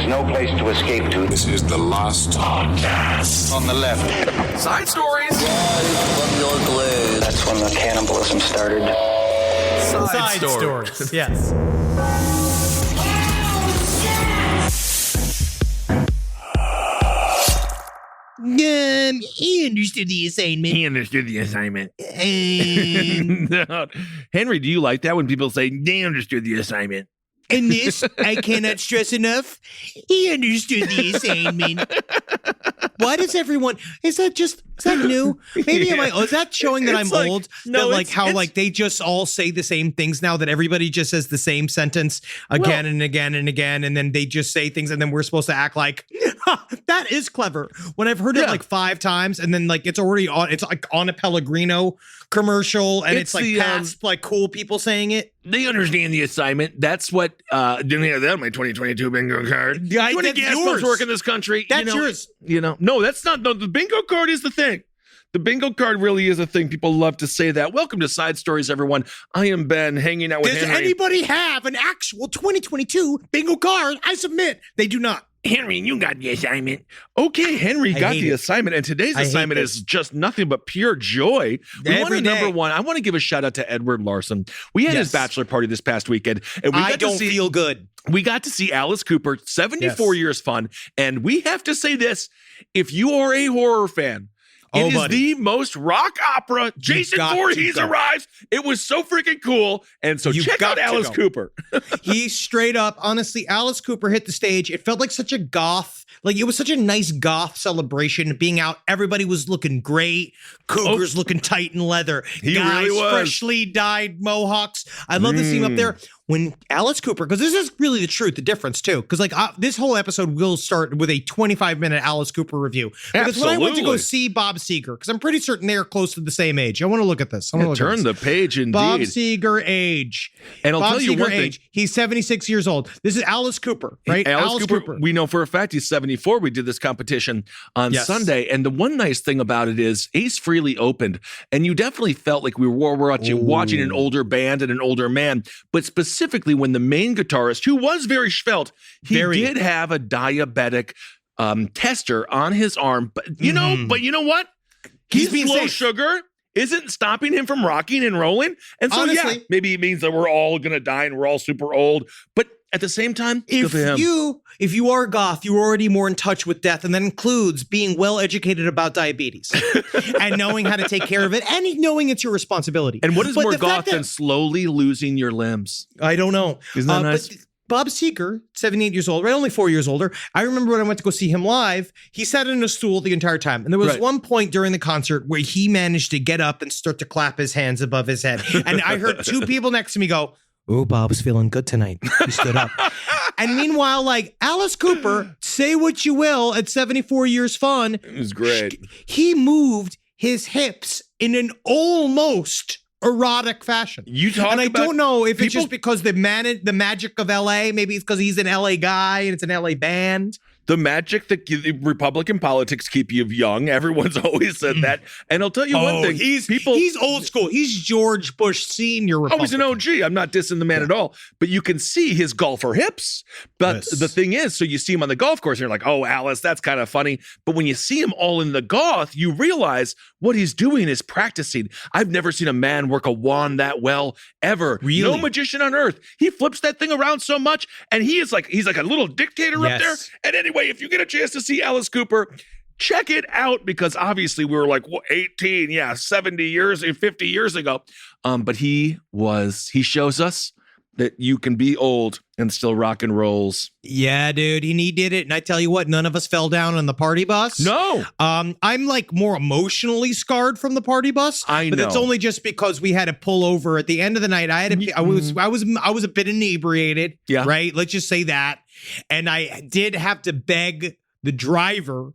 no place to escape to. This is the last podcast. On the left. Side stories. From your glade. That's when the cannibalism started. Side stories. Yes. He understood the assignment. He understood the assignment. No. Henry, do you like that when people say they understood the assignment? And this, I cannot stress enough, he understood the assignment. Why does everyone, is that new? Maybe is that showing that I'm like, old? no, that like how like they just all say the same things now, that everybody just says the same sentence again and again and again, and then they just say things and then we're supposed to act like, that is clever. When I've heard it like 5 times and then like it's already on, it's like on a Pellegrino commercial and it's like the, past like cool people saying it. They understand the assignment. That's what didn't have that on my 2022 bingo card. Yeah, How many that's gas yours. pumps work in this country? That's yours. No, that's not. No, the bingo card is the thing. The bingo card really is a thing. People love to say that. Welcome to Side Stories, everyone. I am Ben, hanging out with Does Henry. anybody have an actual 2022 bingo card? I submit they do not. Henry, you got the assignment. Okay, Henry got the assignment, and today's assignment is just nothing but pure joy. Number one, I want to give a shout out to Edward Larson. We had his bachelor party this past weekend, and we got to see, feel good. We got to see Alice Cooper, 74 years fun, and we have to say this: if you are a horror fan, it is the most rock opera. Jason Voorhees arrives. It was so freaking cool. And so check out Alice Cooper. He straight up, honestly, Alice Cooper hit the stage. It felt like such a goth, like it was such a nice goth celebration being out. Everybody was looking great. Cougars looking tight in leather. He Guys really was. freshly dyed mohawks. I love to see him up there. When Alice Cooper, because this is really the truth, the difference too. Because like this whole episode will start with a 25-minute Alice Cooper review. Because when I went to go see Bob Seger, because I'm pretty certain they are close to the same age. I want to look at this. Turn the page, indeed. Bob Seger age. And I'll tell you one thing. He's 76 years old. This is Alice Cooper, right? Alice Cooper. We know for a fact he's 74. We did this competition on Sunday. And the one nice thing about it is Ace Frehley opened. And you definitely felt like we were watching an older band and an older man. But specifically when the main guitarist, who was very svelte, he did have a diabetic tester on his arm. But you know what? He's being low sugar isn't stopping him from rocking and rolling. And so, honestly, maybe it means that we're all going to die and we're all super old. But at the same time, if you are goth, you're already more in touch with death. And that includes being well educated about diabetes and knowing how to take care of it and knowing it's your responsibility. And what is more goth than slowly losing your limbs? I don't know. Isn't that nice? Bob Seger, 78 years old, right? Only 4 years older. I remember when I went to go see him live, he sat in a stool the entire time. And there was one point during the concert where he managed to get up and start to clap his hands above his head. And I heard 2 people next to me go, "Oh, Bob's feeling good tonight." He stood up. And meanwhile, like Alice Cooper, say what you will, at 74 years fun. It was great. He moved his hips in an almost erotic fashion. And I don't know if it's just because the magic of LA, maybe it's because he's an LA guy and it's an LA band. The magic that Republican politics keep you young. Everyone's always said that. And I'll tell you one thing. He's old school. He's George Bush Sr. Republican. Oh, he's an OG. I'm not dissing the man at all. But you can see his golfer hips. But the thing is, so you see him on the golf course and you're like, oh, Alice, that's kind of funny. But when you see him all in the goth, you realize what he's doing is practicing. I've never seen a man work a wand that well ever. Really? No magician on earth. He flips that thing around so much. And he's like a little dictator up there. And anyway, if you get a chance to see Alice Cooper, check it out, because obviously we were like 18, 70 years, 50 years ago. But he shows us that you can be old and still rock and rolls. Yeah, dude, and he did it. And I tell you what, none of us fell down on the party bus. No. I'm like more emotionally scarred from the party bus. I know. But it's only just because we had to pull over at the end of the night. I was a bit inebriated. Yeah. Right. Let's just say that. And I did have to beg the driver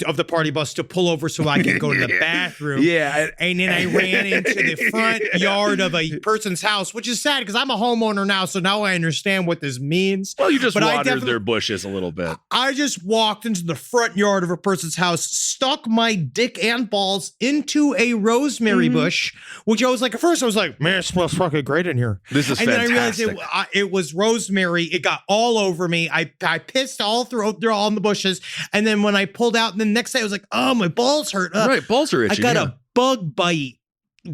of the party bus to pull over so I can go to the bathroom. Yeah. And then I ran into the front yard of a person's house, which is sad because I'm a homeowner now. So now I understand what this means. Well, you just But watered their bushes a little bit. I just walked into the front yard of a person's house, stuck my dick and balls into a rosemary bush, which I was like, at first I was like, man, it smells fucking great in here. This is and fantastic. then I realized it was rosemary. It got all over me. I pissed all in the bushes. And then when I pulled out, and the next day I was like, oh, my balls hurt. Right, balls are itchy. I got a bug bite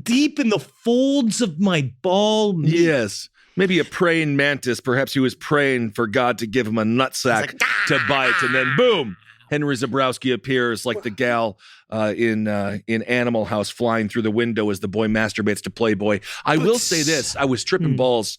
deep in the folds of my ball meat. Yes. Maybe a praying mantis. Perhaps he was praying for God to give him a nutsack to bite. And then boom, Henry Zabrowski appears like the gal in Animal House flying through the window as the boy masturbates to Playboy. I will say this. I was tripping balls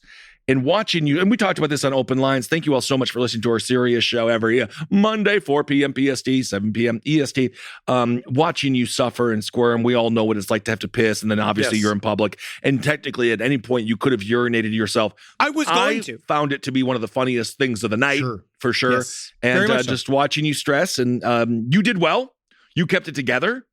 and watching you, and we talked about this on Open Lines. Thank you all so much for listening to our serious show every Monday, 4 p.m. PST, 7 p.m. EST. Watching you suffer and squirm. We all know what it's like to have to piss, and then obviously you're in public. And technically, at any point, you could have urinated yourself. I was going to. Found it to be one of the funniest things of the night, for sure. Yes, and just watching you stress, and you did well. You kept it together.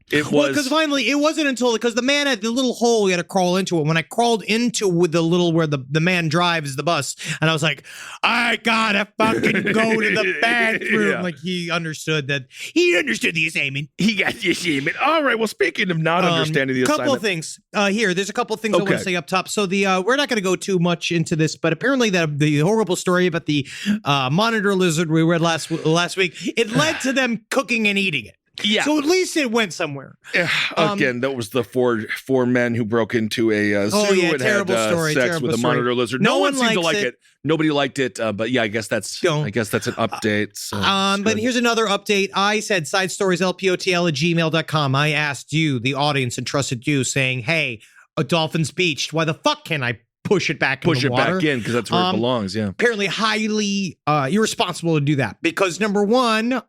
Because finally, it wasn't until because the man had the little hole you had to crawl into it. When I crawled into with the little where the man drives the bus, and I was like, I gotta fucking go to the bathroom. Yeah. Like he understood the assignment. He got the assignment. All right. Well, speaking of not understanding the assignment, couple of things here. There's a couple of things I want to say up top. So we're not going to go too much into this, but apparently the horrible story about the monitor lizard we read last week, it led to them cooking and eating it. Yeah. So at least it went somewhere. Again, that was the four men who broke into a zoo and had sex with a monitor lizard. No one seemed to like it. Nobody liked it. But yeah, I guess that's an update. So but here's another update. I said side stories lpotl@gmail.com. I asked you, the audience, and trusted you, saying, hey, a dolphin's beached. Why the fuck can't I push it back in the water? Back in because that's where it belongs. Yeah. Apparently highly irresponsible to do that because number one,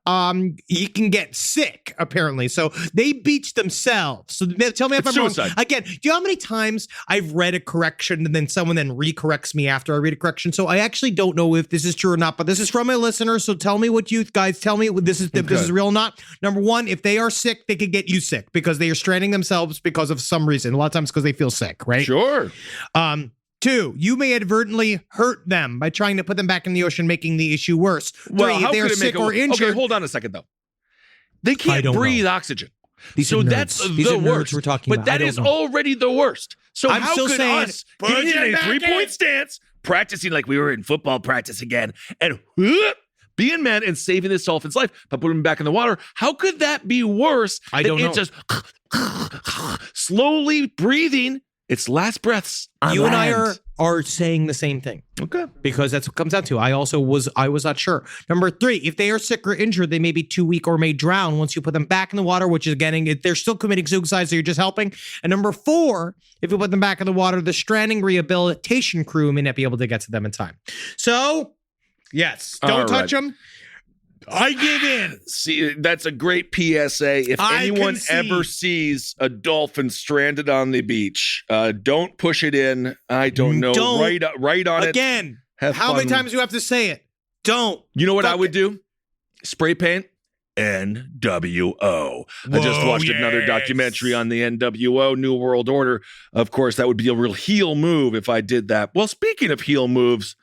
you can get sick apparently. So they beach themselves. So tell me if I'm suicide. wrong. Again, do you know how many times I've read a correction and then someone then recorrects me after I read a correction? So I actually don't know if this is true or not, but this is from a listener. So tell me what you guys tell me if this is real or not. Number one, if they are sick, they could get you sick because they are stranding themselves because of some reason. A lot of times because they feel sick, right? Sure. Two, you may advertently hurt them by trying to put them back in the ocean, making the issue worse. Well, Three, if they are sick or injured. Okay, hold on a second, though. They can't breathe oxygen. So that's the worst. We're talking but about. that is already the worst. So I'm how still could saying, us get in a three-point stance, practicing like we were in football practice again, and being men and saving this dolphin's life by putting him back in the water? How could that be worse? I don't know. It's just slowly breathing its last breaths on You land. and I are saying the same thing. Okay. Because that's what it comes down to. I was not sure. Number three, if they are sick or injured, they may be too weak or may drown once you put them back in the water, which is getting, they're still committing suicide, so you're just helping. And number four, if you put them back in the water, the stranding rehabilitation crew may not be able to get to them in time. So, yes, don't touch them. I give in. See, that's a great PSA. If anyone ever sees a dolphin stranded on the beach, don't push it in. I don't know. Right on it. Again, Have how fun. many times do you have to say it? Don't. You know what I would do? Spray paint NWO. I just watched another documentary on the NWO, New World Order. Of course, that would be a real heel move if I did that. Well, speaking of heel moves,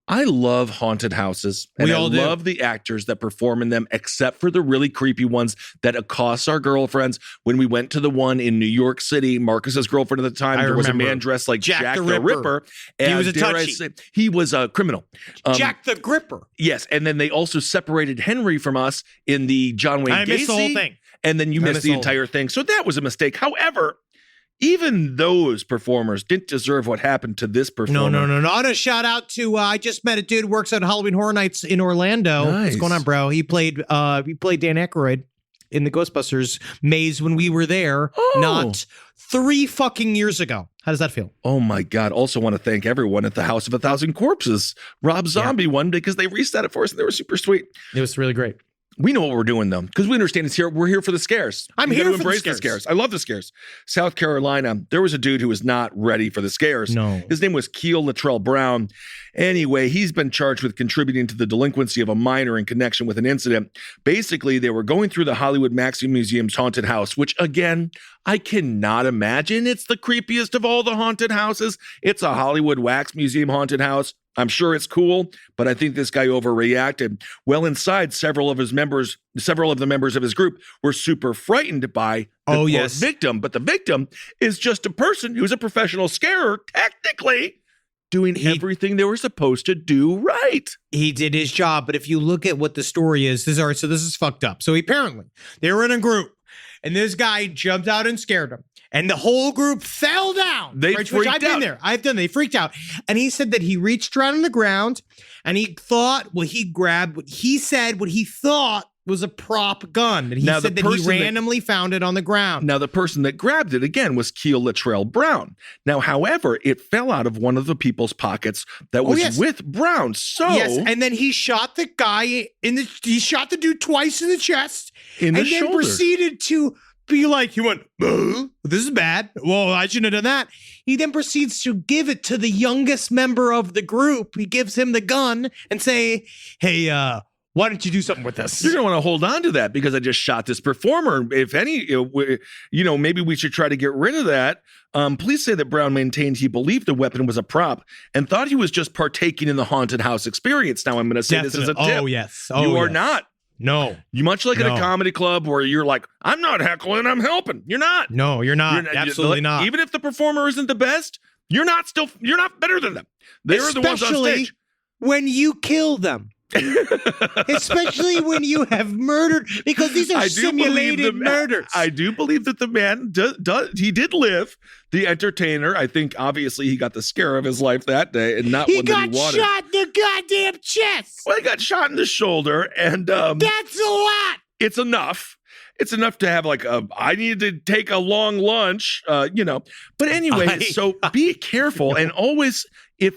I love haunted houses, and I love the actors that perform in them, except for the really creepy ones that accost our girlfriends. When we went to the one in New York City, Marcus's girlfriend at the time, there was a man dressed like Jack the Ripper. He was a touchy. He was a criminal. Jack the Gripper. Yes, and then they also separated Henry from us in the John Wayne Gacy. I missed the whole thing. And then you missed the entire thing. So that was a mistake. However, even those performers didn't deserve what happened to this performer. No. On a shout out to I just met a dude who works at Halloween Horror Nights in Orlando. Nice. What's going on, bro? He played Dan Aykroyd in the Ghostbusters maze when we were there, not 3 fucking years ago. How does that feel? Oh my God. Also want to thank everyone at the House of 1,000 Corpses, Rob Zombie one, because they reset it for us and they were super sweet. It was really great. We know what we're doing, though, because we understand it's here. We're here for the scares. I'm We here gotta for the embrace the scares. I love the scares. South Carolina, there was a dude who was not ready for the scares. No. His name was Keel Latrell Brown. Anyway, he's been charged with contributing to the delinquency of a minor in connection with an incident. Basically, they were going through the Hollywood Maxim Museum's haunted house, which, again, I cannot imagine. It's the creepiest of all the haunted houses. It's a Hollywood Wax Museum haunted house. I'm sure it's cool, but I think this guy overreacted. Well, inside, several of the members of his group were super frightened by the quote, victim. But the victim is just a person who's a professional scarer, technically doing everything they were supposed to do right. He did his job, but if you look at what the story is, this is fucked up. So apparently, they were in a group, and this guy jumped out and scared them. And the whole group fell down. They freaked which I've out. been there. I've done. They freaked out. And he said that he reached around on the ground and he thought, he grabbed what he thought was a prop gun. And he said that he randomly found it on the ground. Now, the person that grabbed it, again, was Keel Latrell Brown. Now, however, it fell out of one of the people's pockets that was with Brown. So, and then he shot the guy he shot the dude twice in the chest. In the shoulder. Then proceeded to be like, he went, this is bad. Well, I shouldn't have done that. He then proceeds to give it to the youngest member of the group. He gives him the gun and say, hey, why don't you do something with this? You're going to want to hold on to that because I just shot this performer. If any, maybe we should try to get rid of that. Police say that Brown maintained he believed the weapon was a prop and thought he was just partaking in the haunted house experience. Now, I'm going to say this as a tip. Oh, yes. You are not. No. You much like at a comedy club where you're like, I'm not heckling, I'm helping. You're not. No, you're not. Absolutely not. Even if the performer isn't the best, you're not better than them. They're the ones on stage. When you kill them. Especially when you have murdered, because these are simulated murders. I do believe that the man he did live. The entertainer, I think, obviously, he got the scare of his life that day, and not one that he wanted. He got shot in the goddamn chest. Well, he got shot in the shoulder, and that's a lot. It's enough. It's enough to have I need to take a long lunch, But anyway, so be careful, and always, if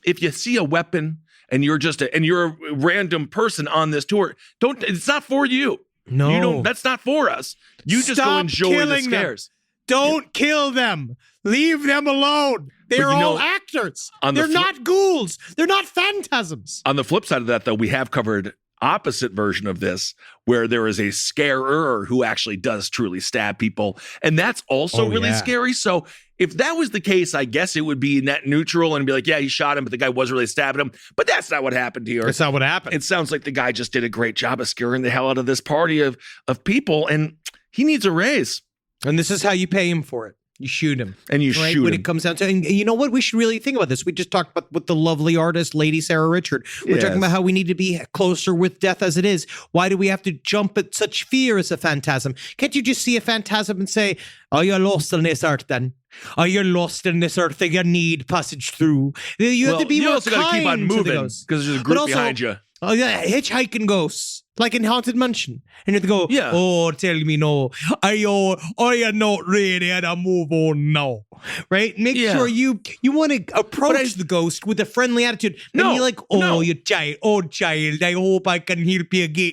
you see a weapon. And you're a random person on this tour. It's not for you. No. That's not for us. You just go enjoy the scares. Don't kill them. Leave them alone. They're all actors. They're not ghouls. They're not phantasms. On the flip side of that, though, we have covered opposite version of this where there is a scarer who actually does truly stab people. And that's also really scary. So if that was the case, I guess it would be net neutral and be like, yeah, he shot him, but the guy was really stabbing him. But that's not what happened here. That's not what happened. It sounds like the guy just did a great job of scaring the hell out of this party of people, and he needs a raise. And this is how you pay him for it. You shoot him. And you shoot him. When it comes down to, and you know what? We should really think about this. We just talked about with the lovely artist, Lady Sarah Richard. We're talking about how we need to be closer with death as it is. Why do we have to jump at such fear as a phantasm? Can't you just see a phantasm and say, are you lost on this earth then? Are you lost in this earth that you need passage through? You have to be more also got to keep on moving because there's a group behind you. Oh, yeah, hitchhiking ghosts, like in Haunted Mansion. And you have to go, oh, tell me no. Are you not ready to move on now? Right? Make sure you want to approach the ghost with a friendly attitude. And you're like, you child, I hope I can help you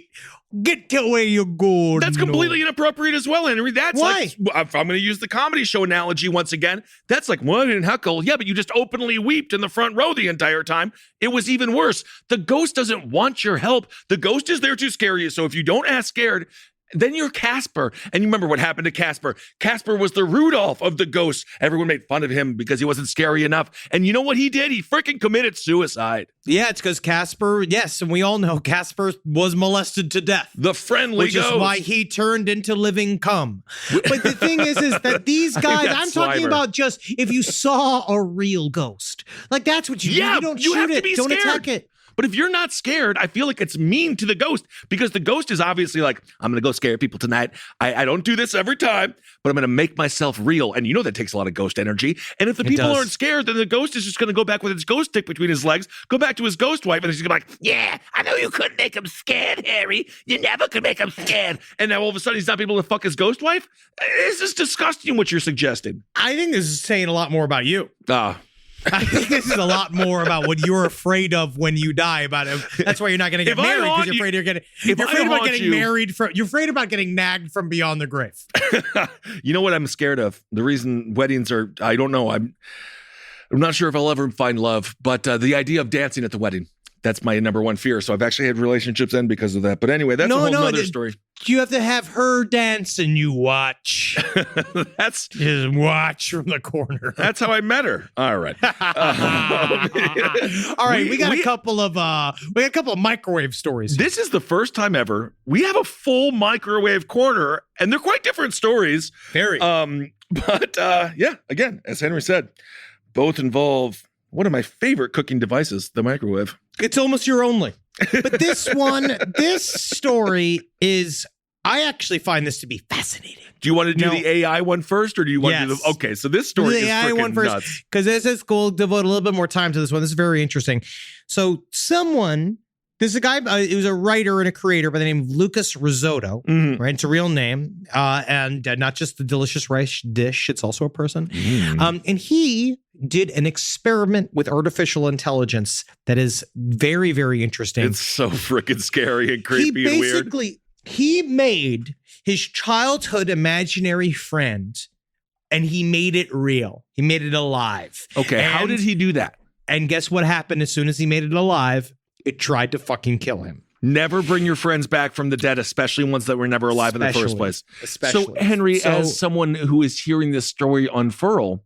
get to where you go. That's completely inappropriate as well, Henry. That's why? If I'm going to use the comedy show analogy once again, that's like, well, I didn't heckle. Yeah, but you just openly weeped in the front row the entire time. It was even worse. The ghost doesn't want your help. The ghost is there to scare you. So if you don't act scared, then you're Casper. And you remember what happened to Casper. Casper was the Rudolph of the ghosts. Everyone made fun of him because he wasn't scary enough. And you know what he did? He freaking committed suicide. Yeah, it's because Casper, yes, and we all know Casper was molested to death. The friendly ghost. Which is why he turned into living cum. But the thing is that these guys, I'm talking about just if you saw a real ghost. Like that's what you do. You don't shoot it. Don't attack it. But if you're not scared, I feel like it's mean to the ghost because the ghost is obviously like, I'm going to go scare people tonight. I don't do this every time, but I'm going to make myself real. And you know that takes a lot of ghost energy. And if the people aren't scared, then the ghost is just going to go back with its ghost stick between his legs, go back to his ghost wife, and he's going to be like, yeah, I know you couldn't make him scared, Harry. You never could make him scared. And now all of a sudden he's not able to fuck his ghost wife? This is disgusting what you're suggesting. I think this is saying a lot more about you. I think this is a lot more about what you're afraid of when you die. About it. That's why you're not going to get married, because you're afraid about getting married from. You're afraid about getting nagged from beyond the grave. You know what I'm scared of? The reason weddings are, I don't know. I'm not sure if I'll ever find love, but the idea of dancing at the wedding. That's my number one fear. So I've actually had relationships end because of that. But anyway, that's a whole other story. You have to have her dance and you watch. That's just watch from the corner. That's how I met her. All right. All right. We got a couple of microwave stories. This is the first time ever we have a full microwave corner, and they're quite different stories. Very. But yeah, again, as Henry said, both involve one of my favorite cooking devices, the microwave. It's almost your only. But this story is, I actually find this to be fascinating. Do you want to do the AI one first, or do you want to do the, okay, so this story is AI one first, nuts. Because this is cool. Devote a little bit more time to this one. This is very interesting. So this is a guy, it was a writer and a creator by the name of Lucas Risotto, right? It's a real name, and not just the delicious rice dish, it's also a person. And he did an experiment with artificial intelligence that is very, very interesting. It's so freaking scary and creepy and weird. He made his childhood imaginary friend, and he made it real. He made it alive. Okay, how did he do that? And guess what happened as soon as he made it alive? It tried to fucking kill him. Never bring your friends back from the dead, especially ones that were never alive in the first place. So, Henry, as someone who is hearing this story unfurl,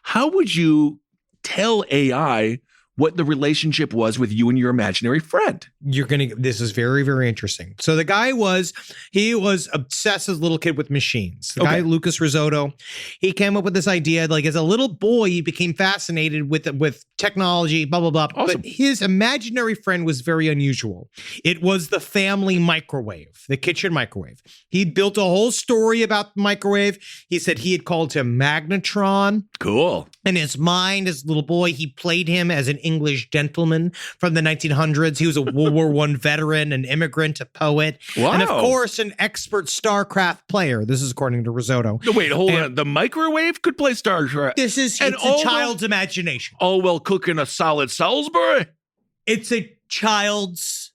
how would you tell AI what the relationship was with you and your imaginary friend? This is very, very interesting. So the guy was obsessed as a little kid with machines. The guy, Lucas Risotto, he came up with this idea, like as a little boy, he became fascinated with technology, blah, blah, blah. Awesome. But his imaginary friend was very unusual. It was the family microwave, the kitchen microwave. He built a whole story about the microwave. He said he had called him Magnetron. Cool. In his mind, as a little boy, he played him as an English gentleman from the 1900s. He was a World War I veteran, an immigrant, a poet, and of course, an expert StarCraft player. This is according to Risotto. No, wait, hold on. The microwave could play StarCraft. It's a child's imagination. All while cooking a solid Salisbury? It's a child's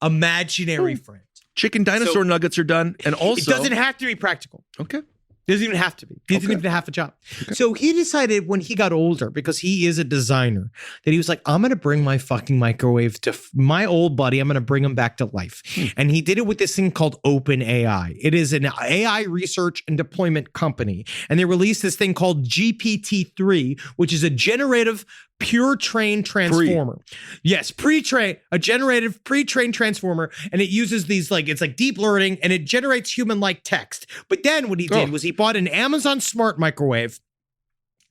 imaginary friend. Chicken dinosaur nuggets are done. And also, it doesn't have to be practical. Okay. Doesn't even have to be. He doesn't even have a job. Okay. So he decided when he got older, because he is a designer, that he was like, I'm going to bring my fucking microwave to my old buddy. I'm going to bring him back to life. And he did it with this thing called OpenAI. It is an AI research and deployment company. And they released this thing called GPT-3, which is a generative pure trained transformer. Yes, a generative pre-trained transformer, and it uses these it's like deep learning, and it generates human-like text. But then what he did was he bought an Amazon smart microwave.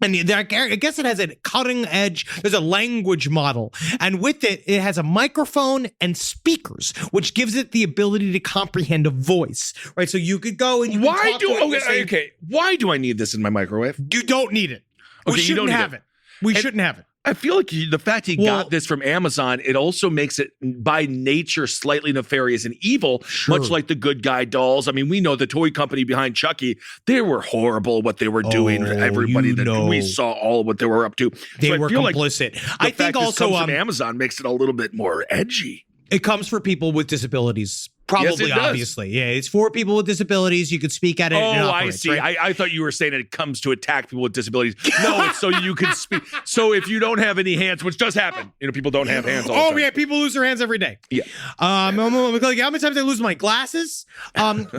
And I guess it has a cutting edge. There's a language model. And with it, it has a microphone and speakers, which gives it the ability to comprehend a voice. Right? So you could go and why do I need this in my microwave? You don't need it. We shouldn't have it. We shouldn't have it. I feel like the fact he got this from Amazon, it also makes it by nature slightly nefarious and evil, much like the good guy dolls. I mean, we know the toy company behind Chucky, they were horrible what they were doing. Everybody we saw all what they were up to. They were complicit. I think also from Amazon makes it a little bit more edgy. It comes for people with disabilities. Probably, yes, obviously. Yeah, it's for people with disabilities. You could speak at it. Oh, I see. Right? I thought you were saying it comes to attack people with disabilities. No, it's so you can speak. So if you don't have any hands, which does happen, people don't have hands all the time. Oh, yeah, people lose their hands every day. Yeah. How many times I lose my glasses?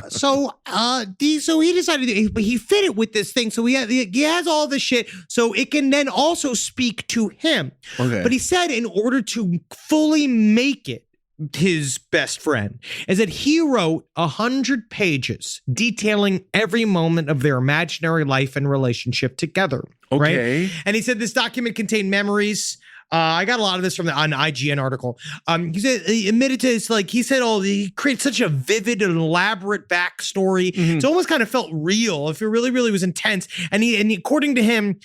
So he decided he fit it with this thing. So he has all this shit, so it can then also speak to him. Okay. But he said in order to fully make it his best friend is that he wrote 100 pages detailing every moment of their imaginary life and relationship together. Okay. Right? And he said this document contained memories. I got a lot of this from an IGN article. He said he admitted to it's he said, he created such a vivid and elaborate backstory. Mm-hmm. It almost kind of felt real. If it really, really was intense. And according to him,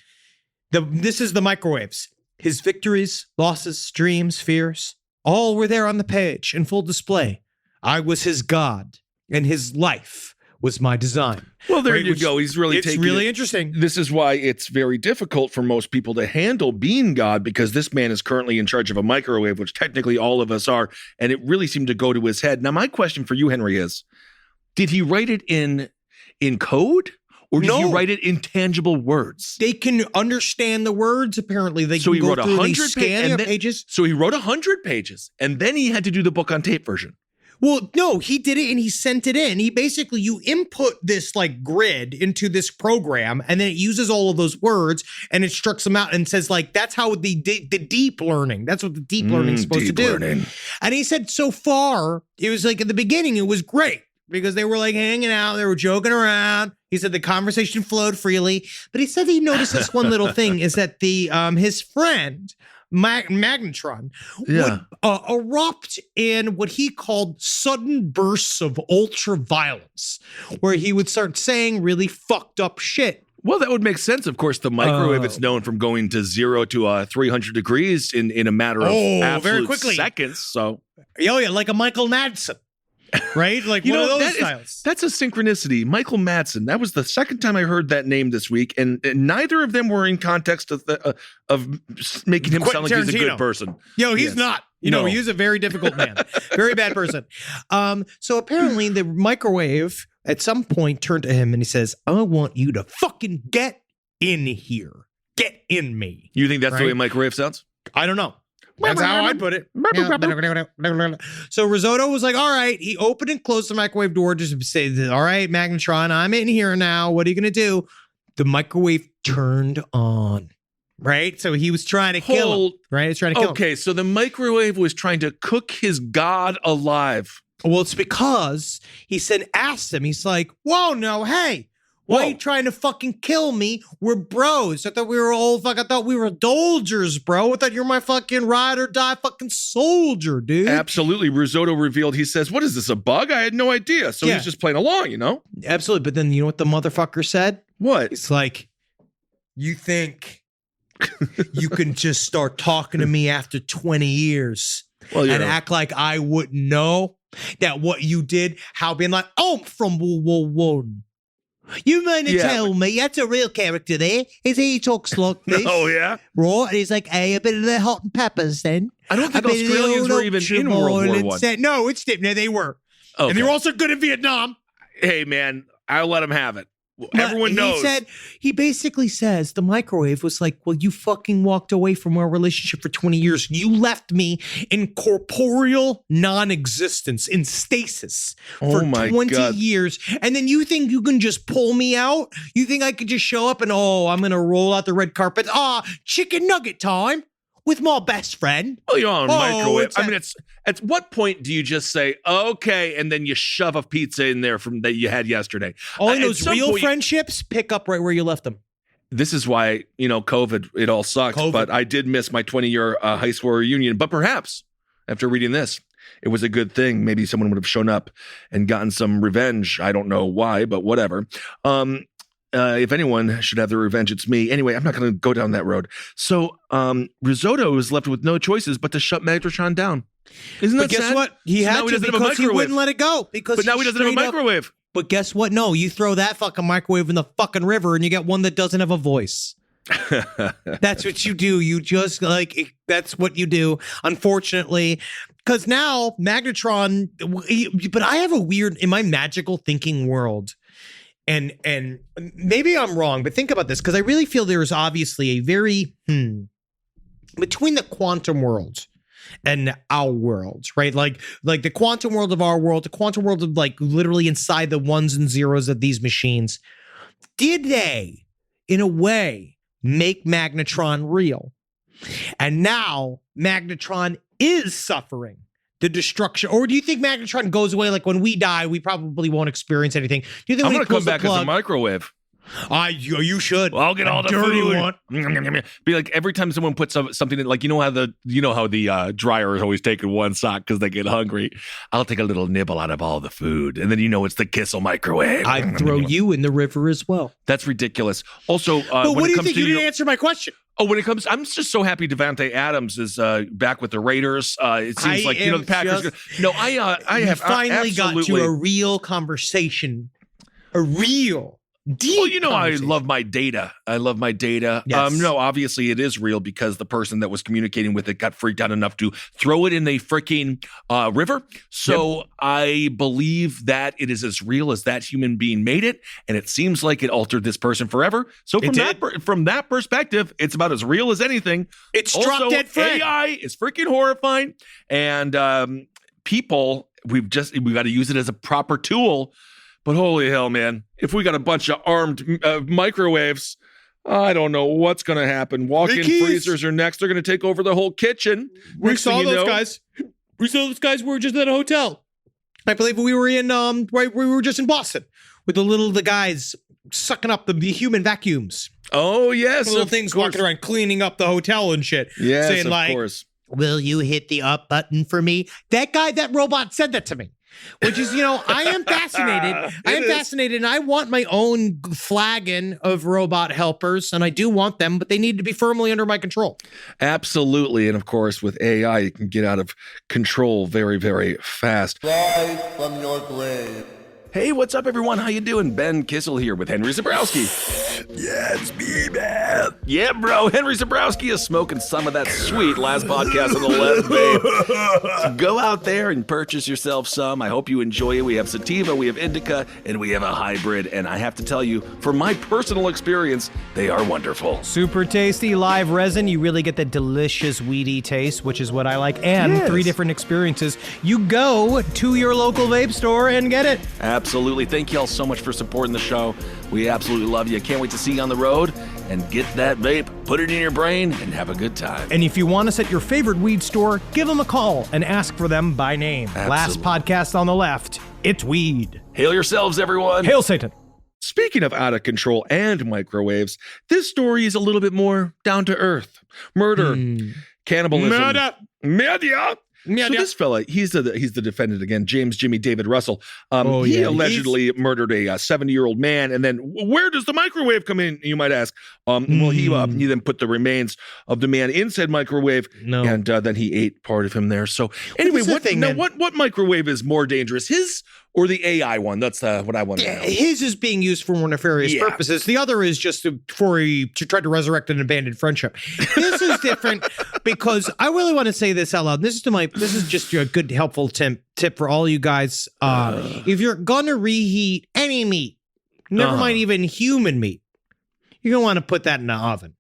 this is the microwaves. His victories, losses, dreams, fears, all were there on the page in full display. I was his God, and his life was my design. Well, there Right, you go. He's really it's taking really it. interesting. This is why it's very difficult for most people to handle being God, because this man is currently in charge of a microwave, which technically all of us are, and it really seemed to go to his head. Now, my question for you, Henry, is: did he write it in code, or did he write it in tangible words? They can understand the words. Apparently, they So can he go wrote through 100 pages. So he wrote 100 pages, and then he had to do the book on tape version. Well, no, he did it and he sent it in. He basically, you input this like grid into this program, and then it uses all of those words and instructs them out and says like, that's how the deep learning, that's what the deep learning is supposed to do. Learning. And he said so far, it was like at the beginning, it was great because they were like hanging out, they were joking around. He said the conversation flowed freely, but he said he noticed this one little thing is that the his friend, Magnetron would erupt in what he called sudden bursts of ultra violence, where he would start saying really fucked up shit. Well, that would make sense. Of course, the microwave is known from going to 0 to 300 degrees in a matter of absolute very quickly. seconds. So, Oh yeah, like a Michael Madsen. Right? Like you one know, of those styles. That's a synchronicity. Michael Madsen. That was the second time I heard that name this week, and neither of them were in context of making him sound like he's a good person. Yo, he's not. You know, he's a very difficult man. Very bad person. So apparently the microwave at some point turned to him and he says, I want you to fucking get in here. Get in me. You think that's the way a microwave sounds? I don't know. That's how I put it. So Risotto was like, all right. He opened and closed the microwave door just to say, all right, Magnetron, I'm in here now. What are you going to do? The microwave turned on. Right? So he was trying to kill him. Right? He's trying to kill him. Okay, so the microwave was trying to cook his god alive. Well, it's because he asked him, he's like, whoa, no, hey. Why are you trying to fucking kill me? We're bros. I thought we were I thought we were soldiers, bro. I thought you were my fucking ride or die fucking soldier, dude. Absolutely. Risotto revealed, he says, what is this, a bug? I had no idea. So he's just playing along, you know? Absolutely. But then you know what the motherfucker said? What? It's like, you think you can just start talking to me after 20 years and act like I wouldn't know that what you did, how being like, oh, I'm from World War One. You mean to tell me that's a real character there? Is he talks like this? Oh, yeah? Right? And he's like, hey, a bit of the hot and peppers then. I don't think Australians were even in World War One. No, it's different. No, they were. Okay. And they were also good in Vietnam. Hey, man, I'll let him have it. Everyone knows. He basically says the microwave was like, well, you fucking walked away from our relationship for 20 years. You left me in corporeal non-existence, in stasis for 20 years. And then you think you can just pull me out? You think I could just show up and, I'm going to roll out the red carpet? Chicken nugget time with my best friend. Well, you're on microwave. I mean, it's at what point do you just say, okay, and then you shove a pizza in there from that you had yesterday? Only those real friendships pick up right where you left them. This is why, COVID, it all sucks. But I did miss my 20-year high school reunion. But perhaps after reading this, it was a good thing. Maybe someone would have shown up and gotten some revenge. I don't know why, but whatever. If anyone should have their revenge, it's me. Anyway, I'm not going to go down that road. So Risotto is left with no choices but to shut Magnetron down. Isn't that sad? Guess what? He had to because he wouldn't let it go. But now he doesn't have a microwave. But guess what? No, you throw that fucking microwave in the fucking river and you get one that doesn't have a voice. That's what you do. You just that's what you do. Unfortunately, because now Magnetron, but I have a weird, in my magical thinking world, and maybe I'm wrong, but think about this, because I really feel there is obviously a very, between the quantum world and our world, right? Like the quantum world of our world, the quantum world of literally inside the ones and zeros of these machines. Did they, in a way, make Magnetron real? And now Magnetron is suffering the destruction. Or do you think Magnetron goes away? Like when we die, we probably won't experience anything. Do you think I'm going to come back as a microwave? You should. Well, I'll get all the dirty food. One. Be like every time someone puts something in, like you know how the dryer is always taking one sock because they get hungry. I'll take a little nibble out of all the food, and then it's the Kissel microwave. I'd throw you in the river as well. That's ridiculous. Also, but what do you think? You didn't answer my question. Oh, when it comes, I'm just so happy Devontae Adams is back with the Raiders. It seems the Packers. I have finally got to absolutely a real conversation a real, deep Well, you know, I conversation. love my data. I love my data. Yes. No, obviously it is real because the person that was communicating with it got freaked out enough to throw it in the freaking river. So I believe that it is as real as that human being made it, and it seems like it altered this person forever. So from that perspective, it's about as real as anything. It's Also, drop dead Fred. AI is freaking horrifying, and people, we've got to use it as a proper tool. But holy hell, man, if we got a bunch of armed microwaves, I don't know what's going to happen. Walk-in freezers are next. They're going to take over the whole kitchen. We saw those guys. We saw those guys. We were just at a hotel. I believe we were in, we were just in Boston with the guys sucking up the human vacuums. Oh, yes. Little things walking around cleaning up the hotel and shit. Yes, saying, of course. Will you hit the up button for me? That robot said that to me. Which is, I am fascinated. Fascinated, and I want my own flagon of robot helpers, and I do want them, but they need to be firmly under my control. Absolutely. And of course, with AI, you can get out of control very, very fast. Rise from your grave. Hey, what's up, everyone? How you doing? Ben Kissel here with Henry Zabrowski. Yeah, it's me, man. Yeah, bro. Henry Zabrowski is smoking some of that sweet last podcast on the left, babe. So go out there and purchase yourself some. I hope you enjoy it. We have sativa, we have indica, and we have a hybrid. And I have to tell you, from my personal experience, they are wonderful. Super tasty live resin. You really get the delicious weedy taste, which is what I like. And 3 different experiences. You go to your local vape store and get it. Absolutely. Thank you all so much for supporting the show. We absolutely love you. Can't wait to see you on the road and get that vape, put it in your brain, and have a good time. And if you want us at your favorite weed store, give them a call and ask for them by name. Absolutely. Last podcast on the left, it's weed. Hail yourselves, everyone. Hail Satan. Speaking of out of control and microwaves, this story is a little bit more down to earth. Murder, cannibalism. Murder. So this fella, he's the defendant again, James Jimmy David Russell. He allegedly murdered a 70-year-old man. And then where does the microwave come in, you might ask? Well, he then put the remains of the man in said microwave, and then he ate part of him there. So anyway, what microwave is more dangerous, his or the AI one? That's what I want to know. His is being used for more nefarious purposes. The other is just to try to resurrect an abandoned friendship. This is different because I really want to say this out loud. This is just a good, helpful tip for all you guys. If you're gonna reheat any meat, never mind even human meat, you're gonna want to put that in the oven.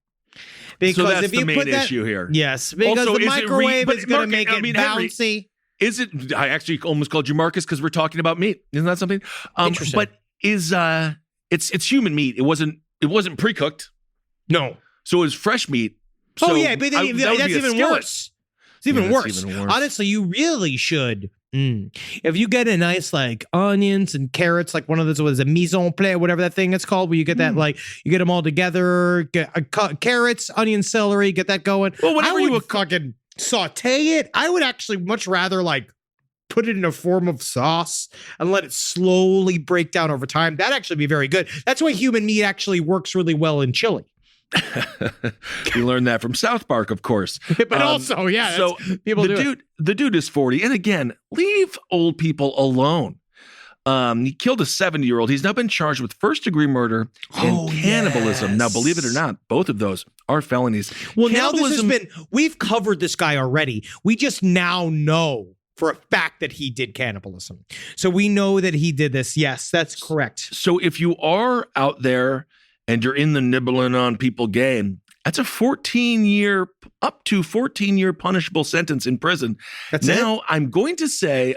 Because so that's if you the main put that, issue here. Yes, because also, the microwave is going to make it bouncy. Henry, is it? I actually almost called you Marcus because we're talking about meat. Isn't that something? Interesting. But it's human meat. It wasn't pre-cooked. No. So it was fresh meat. So but that's even worse. It's even worse. Honestly, you really should. If you get a nice onions and carrots, like one of those, what is a mise en place, whatever that thing it's called, where you get that you get them all together, get carrots, onion, celery, get that going. Well, whenever you would fucking saute it, I would actually much rather put it in a form of sauce and let it slowly break down over time. That'd actually be very good. That's why human meat actually works really well in chili. You learned that from South Park, of course. But also, yeah. So the dude is 40, and again, leave old people alone. He killed a 70-year-old. He's now been charged with first-degree murder and cannibalism. Yes. Now, believe it or not, both of those are felonies. Well, now we've covered this guy already. We just now know for a fact that he did cannibalism. So we know that he did this. Yes, that's correct. So if you are out there and you're in the nibbling on people game, that's a 14-year, up to 14-year punishable sentence in prison. I'm going to say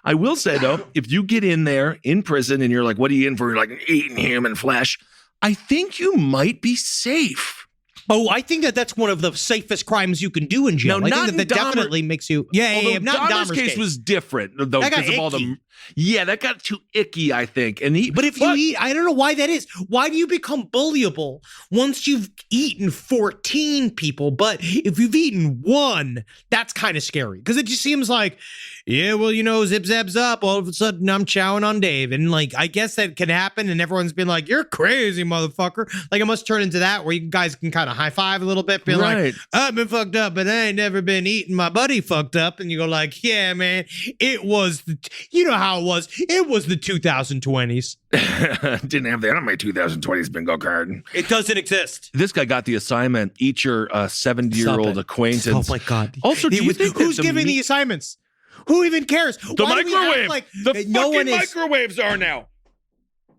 I will say though, if you get in there in prison and you're like, what are you in for? You're like eating human flesh. I think you might be safe. Oh, I think that's one of the safest crimes you can do in jail. Now, I think that definitely makes you. Yeah. Not Dahmer's case was different though because of all the. Yeah, that got too icky, I think. But if you eat, I don't know why that is. Why do you become bullyable once you've eaten 14 people? But if you've eaten one, that's kind of scary because it just seems like yeah, well, zip zabs up. All of a sudden, I'm chowing on Dave. And like, I guess that can happen. And everyone's been like, you're crazy, motherfucker. Like, it must turn into that where you guys can kind of high five a little bit. Be like, I've been fucked up, but I ain't never been eating. My buddy fucked up. And you go like, yeah, man, it was, you know how it was. It was the 2020s. Didn't have that on my 2020s bingo card. It doesn't exist. This guy got the assignment. Eat your 70-year-old acquaintance. Oh my God. Also, who's giving the assignments? Who even cares? The microwave. Microwaves are now.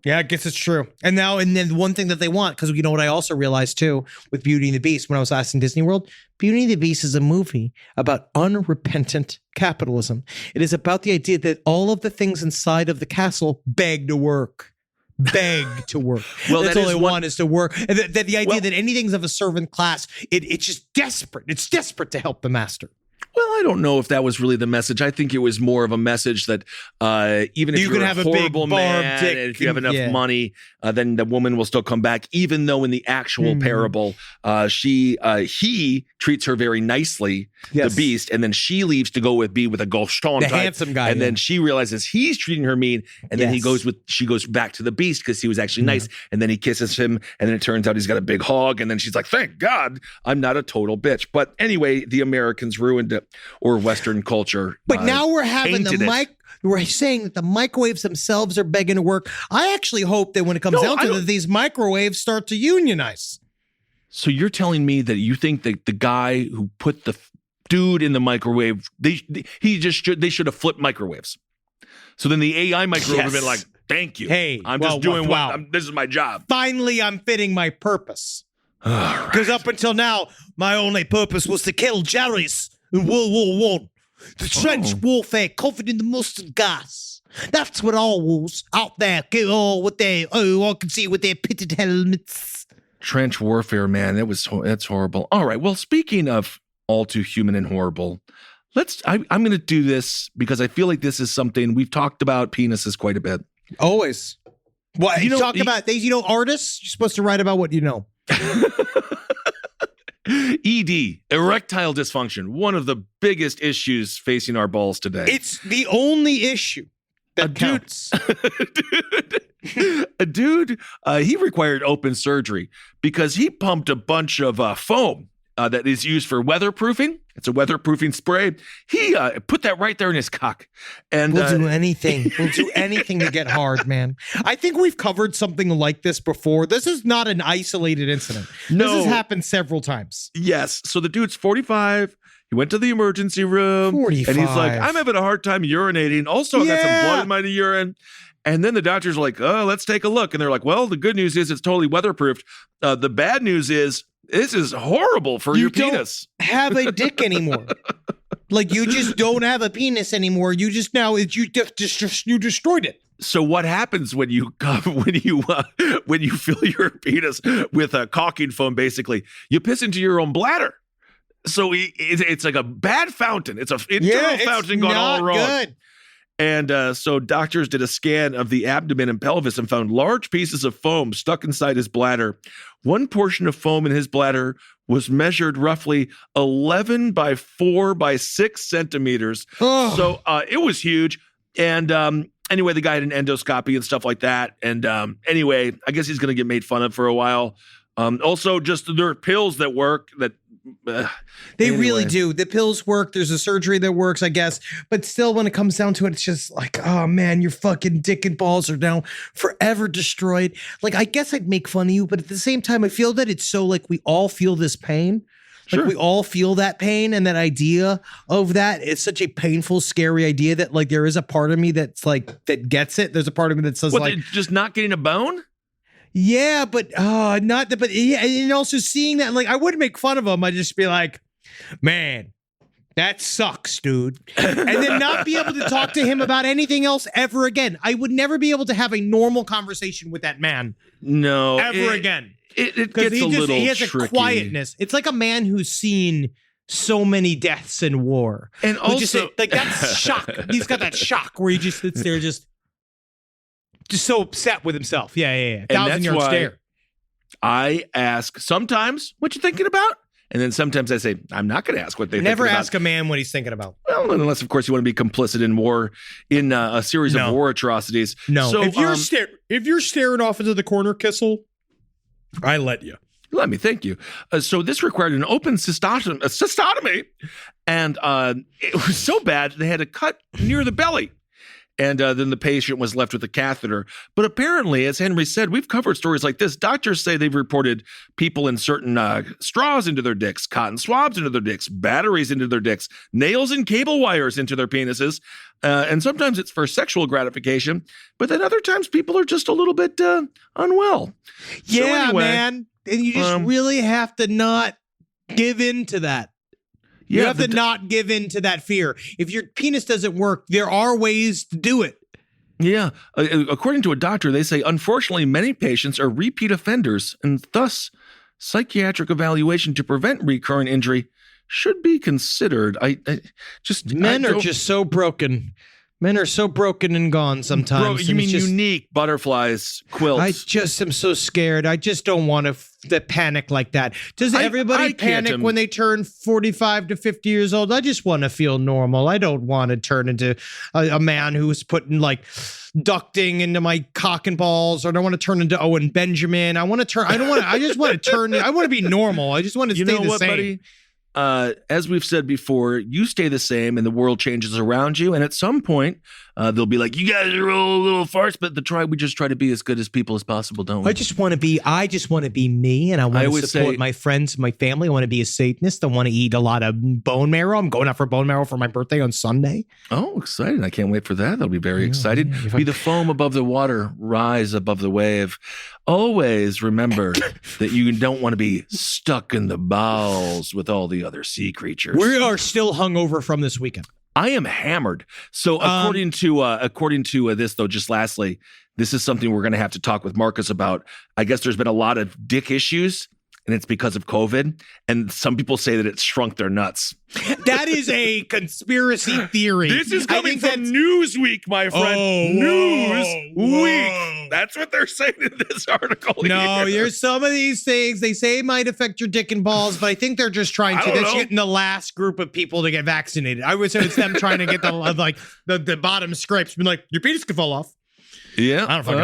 Yeah, I guess it's true. And then one thing that they want, because you know what I also realized too with Beauty and the Beast when I was last in Disney World, Beauty and the Beast is a movie about unrepentant capitalism. It is about the idea that all of the things inside of the castle beg to work. Well, that's all they want is to work. And the idea that anything's of a servant class, it's just desperate. It's desperate to help the master. Well, I don't know if that was really the message. I think it was more of a message that even if you're a horrible man, and if you have enough money, then the woman will still come back. Even though in the actual parable, he treats her very nicely, the Beast, and then she leaves to go be with a Gauchon type, handsome guy, and then she realizes he's treating her mean, and then she goes back to the Beast because he was actually nice, and then he kisses him, and then it turns out he's got a big hog, and then she's like, "Thank God, I'm not a total bitch." But anyway, the Americans ruined it. Or Western culture. But now we're having we're saying that the microwaves themselves are begging to work. I actually hope that when it comes down to it, these microwaves start to unionize. So you're telling me that you think that the guy who put the dude in the microwave, they should have flipped microwaves. So then the AI microwave would have been like, "Thank you. Hey, I'm just doing this is my job. Finally, I'm fitting my purpose." Because up until now, my only purpose was to kill Jerry's. In World War I, the trench warfare covered in the mustard gas. That's what all was out there. With their, I can see with their pitted helmets. Trench warfare, man, that's horrible. All right, well, speaking of all too human and horrible, I'm going to do this because I feel like this is something we've talked about penises quite a bit. Always. What you talk about? Artists. You're supposed to write about what you know. ED, erectile dysfunction, one of the biggest issues facing our balls today. It's the only issue that counts. A dude, he required open surgery because he pumped a bunch of foam that is used for weatherproofing. It's a weatherproofing spray. He put that right there in his cock. And we'll do anything. We'll do anything to get hard, man. I think we've covered something like this before. This is not an isolated incident. No. This has happened several times. Yes. So the dude's 45. He went to the emergency room. 45. And he's like, I'm having a hard time urinating. Also, I got some blood in my urine. And then the doctors are like, oh, let's take a look. And they're like, well, the good news is it's totally weatherproofed. The bad news is this is horrible for your penis. You don't have a dick anymore. Like, you just don't have a penis anymore. You just you destroyed it. So what happens when you fill your penis with a caulking foam? Basically, you piss into your own bladder. So it's like a bad fountain. It's an internal fountain gone all wrong. Good. And so doctors did a scan of the abdomen and pelvis and found large pieces of foam stuck inside his bladder. One portion of foam in his bladder was measured roughly 11 by 4 by 6 centimeters. Oh. So it was huge. And anyway, the guy had an endoscopy and stuff like that. And anyway, I guess he's going to get made fun of for a while. Also, just there are pills that work that. They really do. The pills work. There's a surgery that works, I guess. But still, when it comes down to it, it's just like, oh man, your fucking dick and balls are now forever destroyed. Like, I guess I'd make fun of you, but at the same time, I feel that it's so like we all feel this pain. Like we all feel that pain, and that idea of that is such a painful, scary idea that like there is a part of me that's like that gets it. There's a part of me that says like just not getting a bone. Yeah, but not that. But yeah, and also seeing that, like, I wouldn't make fun of him. I'd just be like, man, that sucks, dude. And then not be able to talk to him about anything else ever again. I would never be able to have a normal conversation with that man. No, ever again. It gets a little tricky. He has a quietness. It's like a man who's seen so many deaths in war, and also like that's shock. He's got that shock where he just sits there, just so upset with himself. Yeah. 1,000-yard stare. I ask sometimes, what you thinking about? And then sometimes I say, I'm not going to ask what they Never think ask a man what he's thinking about. Well, unless, of course, you want to be complicit in war, in a series of war atrocities. No. So, if you're staring off into the corner, Kissel, I let you. Let me, thank you. So this required an open cystotomy, and it was so bad they had to cut near the belly. And then the patient was left with a catheter. But apparently, as Henry said, we've covered stories like this. Doctors say they've reported people inserting straws into their dicks, cotton swabs into their dicks, batteries into their dicks, nails and cable wires into their penises. And sometimes it's for sexual gratification. But then other times people are just a little bit unwell. Yeah, so anyway, man. And you just really have to not give in to that. You have to not give in to that fear. If your penis doesn't work, there are ways to do it. Yeah. According to a doctor, they say, unfortunately, many patients are repeat offenders, and thus psychiatric evaluation to prevent recurrent injury should be considered. Men are just so broken. Men are so broken and gone sometimes. Bro, you mean unique butterflies, quilts? I just am so scared. I just don't want to panic like that. Does everybody panic when they turn 45 to 50 years old? I just want to feel normal. I don't want to turn into a man who's putting like ducting into my cock and balls, or I don't want to turn into Owen Benjamin. I want to be normal. I just want to stay the same. Buddy? As we've said before, you stay the same and the world changes around you. And at some point, they'll be like, you guys are all little farts, but we just try to be as good as people as possible, don't we? I just want to be me, and I want to support my friends, my family. I want to be a Satanist. I want to eat a lot of bone marrow. I'm going out for bone marrow for my birthday on Sunday. Oh, excited. I can't wait for that. That'll be very exciting. Yeah. Be the foam above the water, rise above the wave. Always remember that you don't want to be stuck in the bowels with all the other sea creatures. We are still hungover from this weekend. I am hammered. So according to this, though, just lastly, this is something we're going to have to talk with Marcus about. I guess there's been a lot of dick issues, and it's because of COVID. And some people say that it's shrunk their nuts. That is a conspiracy theory. This is coming from Newsweek, my friend. Newsweek. That's what they're saying in this article. No, there's some of these things they say might affect your dick and balls, but I think they're just trying to. That's getting the last group of people to get vaccinated. I would say it's them trying to get the bottom scrapes. Been like, your penis could fall off. Yeah. I don't fucking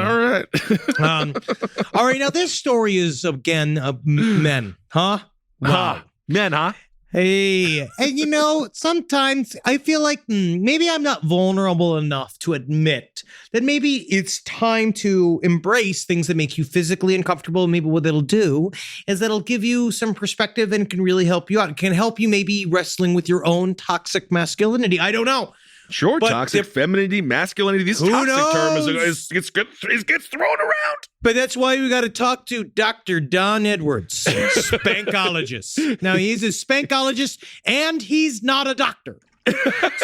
know. All right. Now, this story is, again, men. Huh? Wow. Men, huh? Hey. And, sometimes I feel like maybe I'm not vulnerable enough to admit that maybe it's time to embrace things that make you physically uncomfortable. Maybe what it'll do is that it'll give you some perspective and can really help you out. It can help you maybe wrestling with your own toxic masculinity. I don't know. Sure, but toxic femininity, masculinity, these toxic terms gets thrown around. But that's why we got to talk to Dr. Don Edwards, spankologist. Now, he's a spankologist, and he's not a doctor.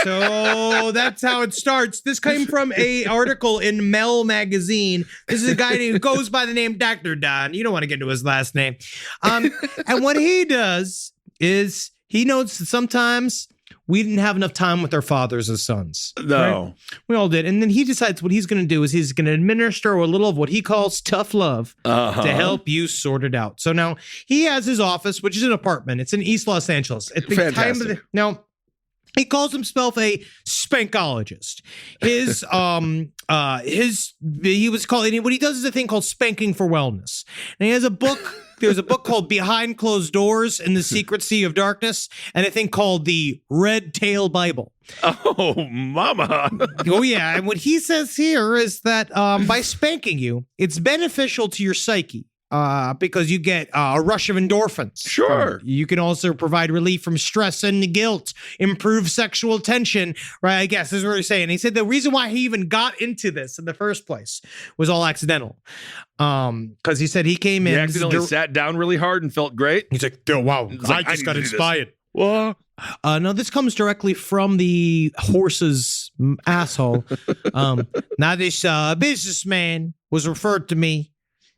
So that's how it starts. This came from an article in Mel magazine. This is a guy who goes by the name Dr. Don. You don't want to get into his last name. And what he does is he notes that sometimes we didn't have enough time with our fathers as sons. No. Right? We all did. And then he decides what he's going to do is he's going to administer a little of what he calls tough love to help you sort it out. So now he has his office, which is an apartment. It's in East Los Angeles. At the Fantastic. time now, he calls himself a spankologist. What he does is a thing called Spanking for Wellness. And he has a book. There's a book called Behind Closed Doors in the Secrecy of Darkness, and a thing called the Red Tail Bible. Oh, mama. Oh, yeah. And what he says here is that by spanking you, it's beneficial to your psyche. Because you get a rush of endorphins. Sure. You can also provide relief from stress and guilt, improve sexual tension, right? I guess this is what he's saying. He said the reason why he even got into this in the first place was all accidental. Because he said he came in. He accidentally sat down really hard and felt great. He's like, oh, wow, I just got inspired. What? No, this comes directly from the horse's asshole. Now this businessman was referred to me.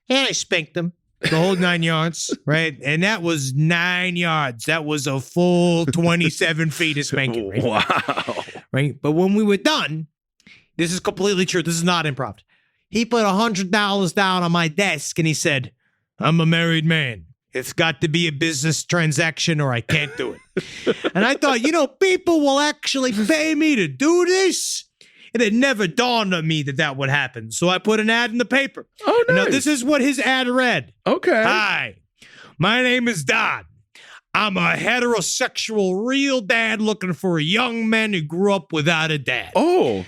And I spanked him the whole 9 yards, right? And that was 9 yards. That was a full 27 feet of spanking. Right? Wow. Right? But when we were done, this is completely true. This is not improv. He put $100 down on my desk and he said, I'm a married man. it's got to be a business transaction or I can't do it. And I thought, people will actually pay me to do this. And it never dawned on me that would happen. So I put an ad in the paper. Oh, nice. Now, this is what his ad read. Okay. Hi, my name is Don. I'm a heterosexual real dad looking for a young man who grew up without a dad. Oh.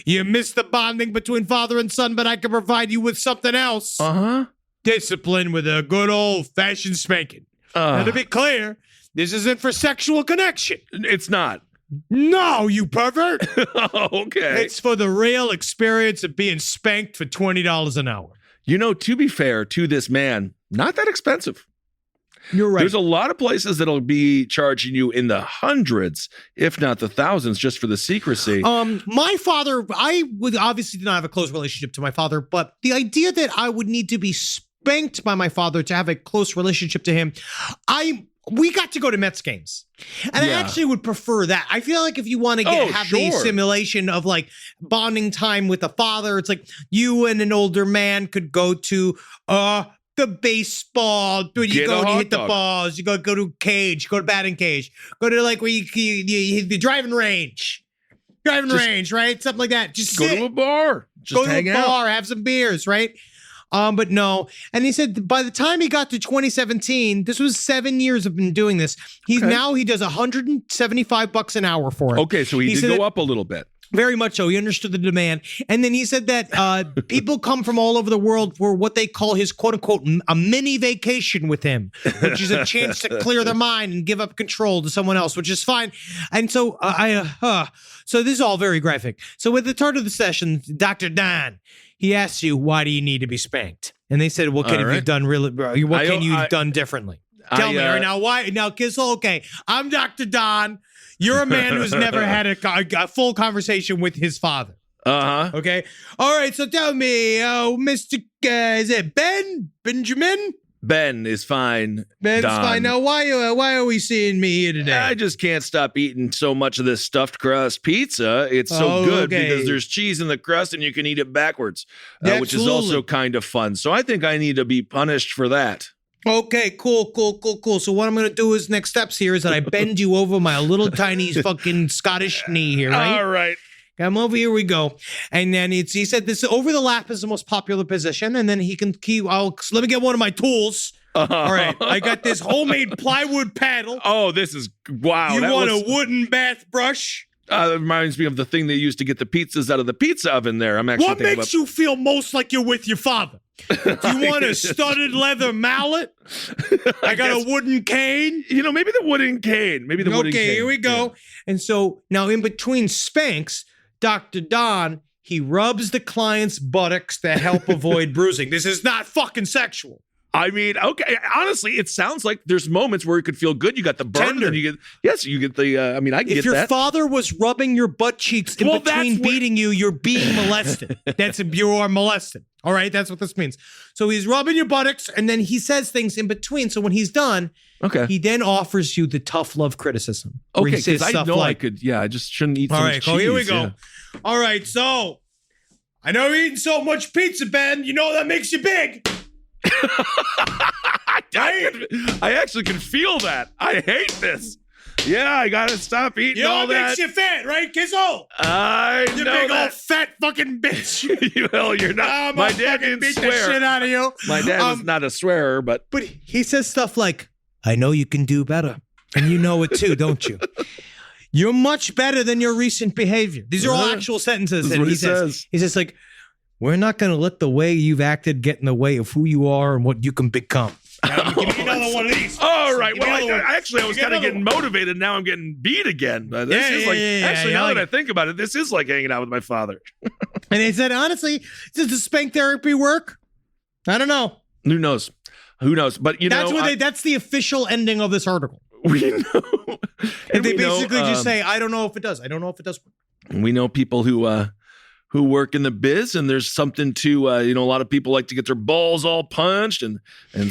You missed the bonding between father and son, but I can provide you with something else. Uh-huh. Discipline with a good old-fashioned spanking. Now, to be clear, this isn't for sexual connection. It's not. No, you pervert. Okay. It's for the real experience of being spanked for $20 an hour. To be fair to this man, not that expensive. You're right. There's a lot of places that'll be charging you in the hundreds, if not the thousands, just for the secrecy. My father, I would obviously did not have a close relationship to my father, but the idea that I would need to be spanked by my father to have a close relationship to him, we got to go to Mets games. And I actually would prefer that. I feel like if you want to have the simulation of like bonding time with a father, it's like you and an older man could go to the baseball, dude, you go and you hit the balls, you go to cage, go to batting cage, go to like where you hit the driving range, right? Something like that. Just go to a bar, just hang out, have some beers, right? But no. And he said by the time he got to 2017, this was 7 years of been doing this. He does $175 an hour for it. Okay, so he did go up a little bit. Very much so. He understood the demand. And then he said that people come from all over the world for what they call his quote unquote a mini vacation with him, which is a chance to clear their mind and give up control to someone else, which is fine. And so so this is all very graphic. So at the start of the session, Dr. Don, he asks you, why do you need to be spanked? And they said, what can you have done done differently? Tell me right now. Why? Now, Kissel, okay, I'm Dr. Don. You're a man who's never had a full conversation with his father. Uh-huh. Okay. All right. So tell me, Mr. Is it Benjamin? Ben is fine. Ben's Don. fine. Now, why are we seeing me here today? I just can't stop eating so much of this stuffed crust pizza. It's so good because there's cheese in the crust and you can eat it backwards, which is also kind of fun. So I think I need to be punished for that. Okay, cool. So what I'm going to do is next steps here is that I bend you over my little tiny fucking Scottish knee here, right? All right. Come over, here we go. And then he said this over the lap is the most popular position. And then let me get one of my tools. All right. I got this homemade plywood paddle. Oh, this is, wow. You want a wooden bath brush? That reminds me of the thing they used to get the pizzas out of the pizza oven there. What makes you feel most like you're with your father? Do you want a studded leather mallet? I got a wooden cane. Maybe the wooden cane. Okay, here we go. Yeah. And so now in between spanks, Dr. Don, he rubs the client's buttocks to help avoid bruising. This is not fucking sexual. I mean, okay. Honestly, it sounds like there's moments where it could feel good. You got the burn, tender. And you get the. I get that. If your father was rubbing your butt cheeks in between beating you, you're being molested. You are molested. All right, that's what this means. So he's rubbing your buttocks, and then he says things in between. So when he's done, he then offers you the tough love criticism. Okay, because I know I could. Yeah, I just shouldn't eat so much cheese. All right, here we go. Yeah. All right, so I know you're eating so much pizza, Ben. You know that makes you big. I actually can feel that. I hate this. Yeah, I gotta stop eating all that. Makes you fat, right, Kizzo? You big old fat fucking bitch. Well, you're not. My dad didn't beat swear. The shit out of you. My dad is not a swearer, but he says stuff like, "I know you can do better, and you know it too, don't you? You're much better than your recent behavior." These are all actual sentences that he says. He says like, "We're not going to let the way you've acted get in the way of who you are and what you can become." Give me another one of these. All right. Well, I was kind of getting motivated. Now I'm getting beat again. Now that I think about it, this is like hanging out with my father. And he said, honestly, does the spank therapy work? I don't know. Who knows? But that's the official ending of this article. We know. And they basically just say, I don't know if it does. I don't know if it does work. We know people who work in the biz, and there's something to a lot of people like to get their balls all punched and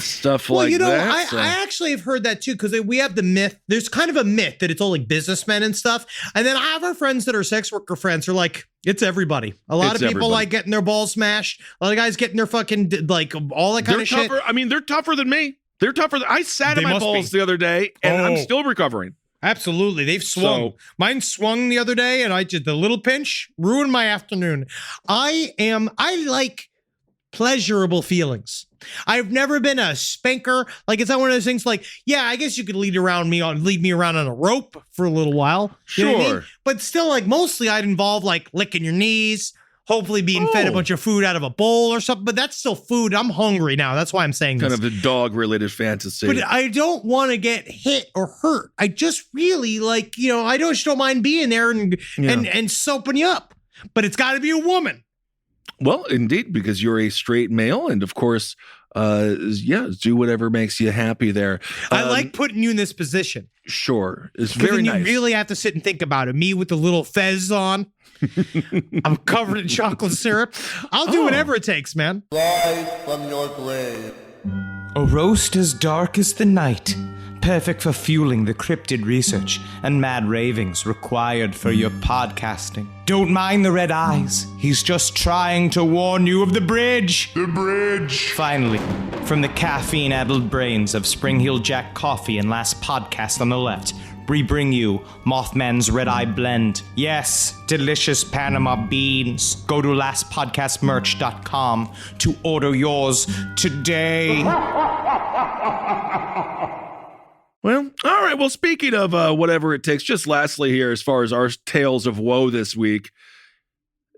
stuff like that. I actually have heard that too, because we have the myth. There's kind of a myth that it's all like businessmen and stuff, and then I have our friends that are sex worker friends are like, it's everybody. A lot of people like getting their balls smashed. A lot of guys getting their fucking like all that kind of shit. I mean, they're tougher than me. They're tougher. I sat in They my must balls be. the other day, and I'm Oh. still recovering. Absolutely. They've swung. So- Mine swung the other day, and I did the little pinch, ruined my afternoon. I like pleasurable feelings. I've never been a spanker. Like, it's not one of those things like, yeah, I guess you could lead me around on a rope for a little while. You know what I mean? Sure. But still, like, mostly I'd involve like licking your knees, hopefully being fed a bunch of food out of a bowl or something. But that's still food. I'm hungry now. That's why I'm saying Kind this. of a dog-related fantasy. But I don't want to get hit or hurt. I just really like, I just don't mind being there and soaping you up. But it's got to be a woman. Well, indeed, because you're a straight male, and of course, do whatever makes you happy there. I like putting you in this position. Sure, it's 'Cause very then nice. You really have to sit and think about it. Me with the little fez on. I'm covered in chocolate syrup. I'll do whatever it takes, man. Rise from your grave. A roast as dark as the night, perfect for fueling the cryptid research and mad ravings required for your podcasting. Don't mind the red eyes. He's just trying to warn you of the bridge. The bridge. Finally, from the caffeine-addled brains of Spring Hill Jack Coffee and Last Podcast on the left, we bring you Mothman's Red Eye Blend. Yes, delicious Panama beans. Go to lastpodcastmerch.com to order yours today. Well, all right. Well, speaking of whatever it takes, just lastly here, as far as our tales of woe this week,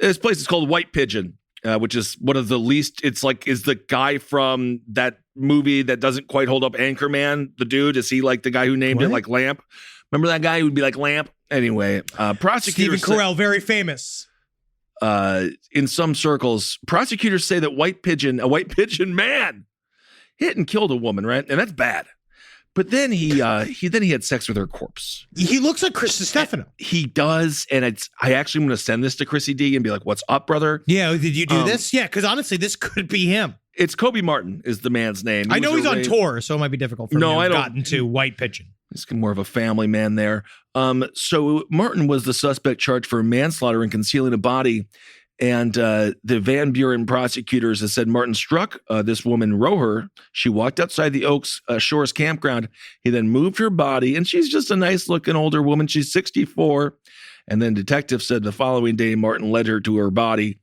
this place is called White Pigeon, which is one of the least. It's like is the guy from that movie that doesn't quite hold up, Anchorman. The dude, is he like the guy who named it like Lamp? Remember that guy who would be like Lamp? Anyway, Stephen prosecutors Carell, very famous. in some circles, prosecutors say that a white pigeon man, hit and killed a woman, right? And that's bad. But then he had sex with her corpse. He looks like Chris Stefano. He does, and I actually am going to send this to Chrissy D and be like, "What's up, brother?" Yeah, did you do this? Yeah, because honestly, this could be him. It's Kobe Martin is the man's name. I know he's on tour, so it might be difficult for him to have gotten to White Pigeon. He's more of a family man there. So Martin was the suspect charged for manslaughter and concealing a body. And the Van Buren prosecutors have said Martin struck this woman, Roher. She walked outside the Oaks Shores campground. He then moved her body, and she's just a nice-looking older woman. She's 64. And then detectives said the following day, Martin led her to her body,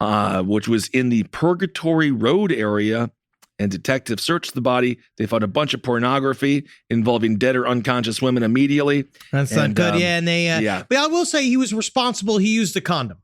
which was in the Purgatory Road area. And detectives searched the body. They found a bunch of pornography involving dead or unconscious women immediately. That's not good. And they. yeah. But I will say he was responsible. He used the condom.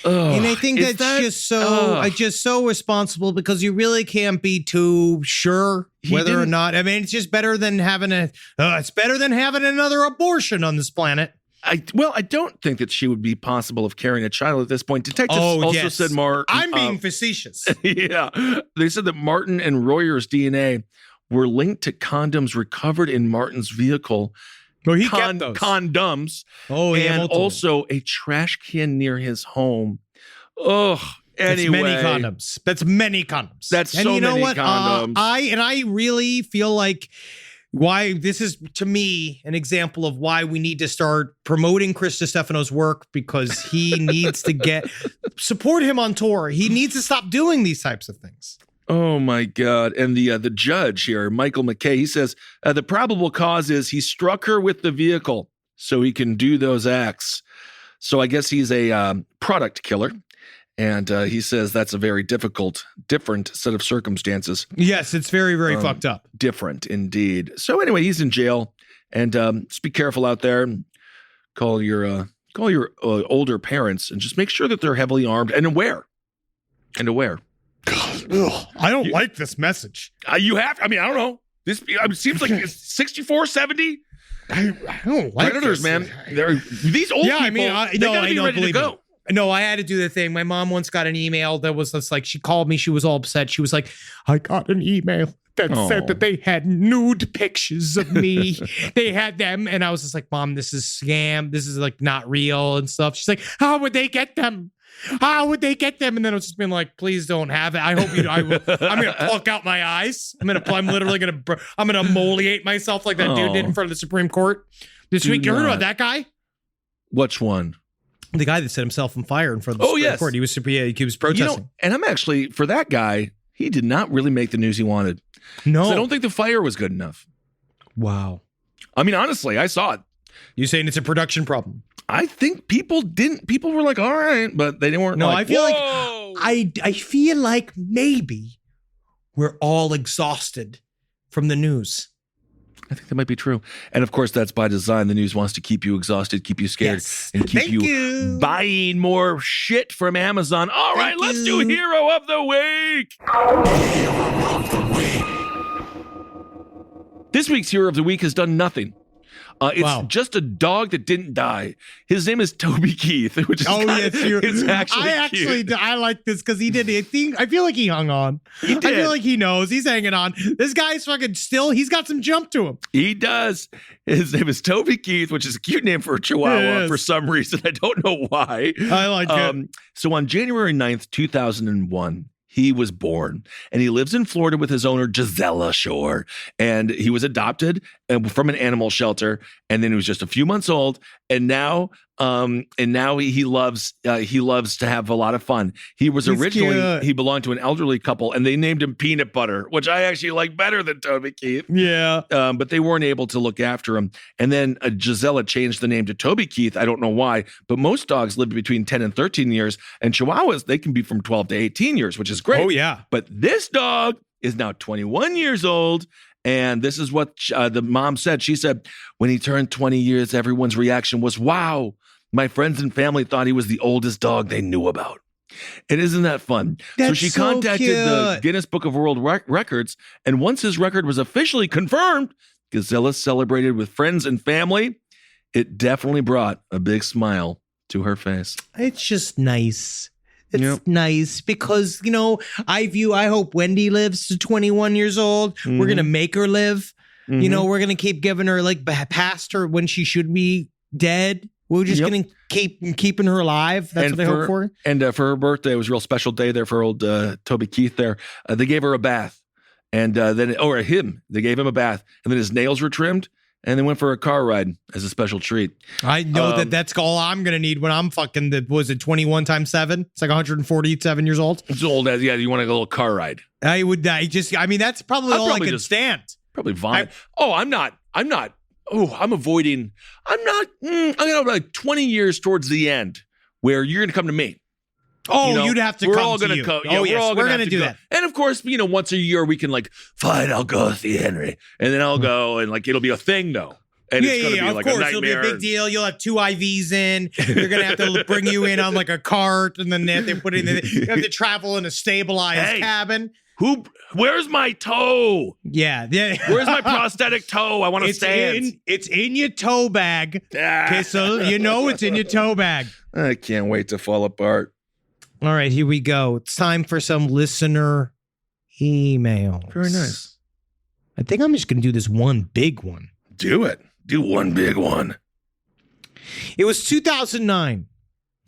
And I think that's just so responsible because you really can't be too sure whether or not. I mean, it's just better than having another abortion on this planet. I don't think that she would be possible of carrying a child at this point. Detectives also said I'm being facetious. Yeah. They said that Martin and Royer's DNA were linked to condoms recovered in Martin's vehicle. Well, he kept those. Condoms. Oh, yeah. And multiple. also a trash can near his home. Ugh. Anyway. That's many condoms. That's so many condoms. I really feel like why this is, to me, an example of why we need to start promoting Chris Stefano's work, because he needs to support him on tour. He needs to stop doing these types of things. Oh my God. And the judge here, Michael McKay, he says the probable cause is he struck her with the vehicle so he can do those acts. So I guess he's a product killer. And he says that's a very different set of circumstances. Yes, it's very, very fucked up. Different indeed. So anyway, he's in jail, and just be careful out there. Call your older parents, and just make sure that they're heavily armed and aware. Ugh, I don't like this message. You have. I mean, I don't know. This seems like it's 64, 70. I don't like predators, this. man. These old people. They gotta be ready to go. No, I had to do the thing. My mom once got an email that was just like, she called me. She was all upset. She was like, I got an email that said that they had nude pictures of me. They had them. And I was just like, Mom, this is scam. This is like not real and stuff. She's like, how would they get them? How would they get them? And then I was just being like, please don't have it. I hope you. I'm gonna pluck out my eyes. I'm literally gonna emoliate myself like that dude did in front of the Supreme Court this week. You heard about that guy? Which one? The guy that set himself on fire in front of the Supreme Court. He was protesting. And I'm actually, for that guy, he did not really make the news he wanted. No. 'Cause I don't think the fire was good enough. Wow. I mean, honestly, I saw it. You saying it's a production problem? I think people were like, all right, but they weren't. No, like, I feel whoa! I feel like maybe we're all exhausted from the news. I think that might be true. And of course, that's by design. The news wants to keep you exhausted, keep you scared, Yes. and keep Thank you, you. buying more shit from Amazon. All right, Thank let's you. do Hero of the Week. This week's Hero of the Week has done nothing. It's Wow. just a dog that didn't die. His name is Toby Keith, which is it's actually cute. I like this because he did it. I feel like he hung on. He did. I feel like he knows. He's hanging on. This guy's fucking still. He's got some jump to him. He does. His name is Toby Keith, which is a cute name for a Chihuahua It is. for some reason. I don't know why. I like it. So on January 9th, 2001, he was born, and he lives in Florida with his owner, Gisela Shore. And he was adopted from an animal shelter, and then he was just a few months old. And now he loves to have a lot of fun. He was He's originally cute. he belonged to an elderly couple, and they named him Peanut Butter, which I actually like better than Toby Keith. Yeah. But they weren't able to look after him. And then Gisela changed the name to Toby Keith. I don't know why, but most dogs live between 10 and 13 years, and Chihuahuas, they can be from 12 to 18 years, which is great. Oh, yeah. But this dog is now 21 years old. And this is what the mom said. She said, when he turned 20 years, everyone's reaction was, wow, my friends and family thought he was the oldest dog they knew about. And isn't that fun? So That's she so contacted the cute. Guinness Book of World Records. And once his record was officially confirmed, Gisela celebrated with friends and family. It definitely brought a big smile to her face. It's just nice. It's Yep. nice because, I hope Wendy lives to 21 years old. Mm-hmm. We're going to make her live. We're going to keep giving her past her when she should be dead. We're just going to keep keeping her alive. That's what I hope for. And for her birthday, it was a real special day there for old Toby Keith there. They gave her a bath. And they gave him a bath. And then his nails were trimmed. And they went for a car ride as a special treat. I know that's all I'm going to need when I'm fucking, 21 times 7? It's like 147 years old. It's old as, you want a little car ride. That's probably all I can stand. Probably vomit. I'm not, I'm avoiding, I'm going to like 20 years towards the end where you're going to come to me. Oh, you'd have to we're come all to gonna you. come. Oh, Yeah, yes, we're going gonna to do go. that. And of course, once a year we can fine, I'll go see Henry. And then I'll go and it'll be a thing though. And it's going to be of like course. a It'll be a nightmare. big deal. You'll have 2 IVs in. You're going to have to bring you in on a cart, and then they put it in. You have to travel in a stabilized cabin. Where's my toe? Yeah. Where's my prosthetic toe? I want to stand. It's in your toe bag. Okay, so it's in your toe bag. I can't wait to fall apart. All right, here we go. It's time for some listener emails. Very nice. I think I'm just going to do this one big one. Do it. Do one big one. It was 2009.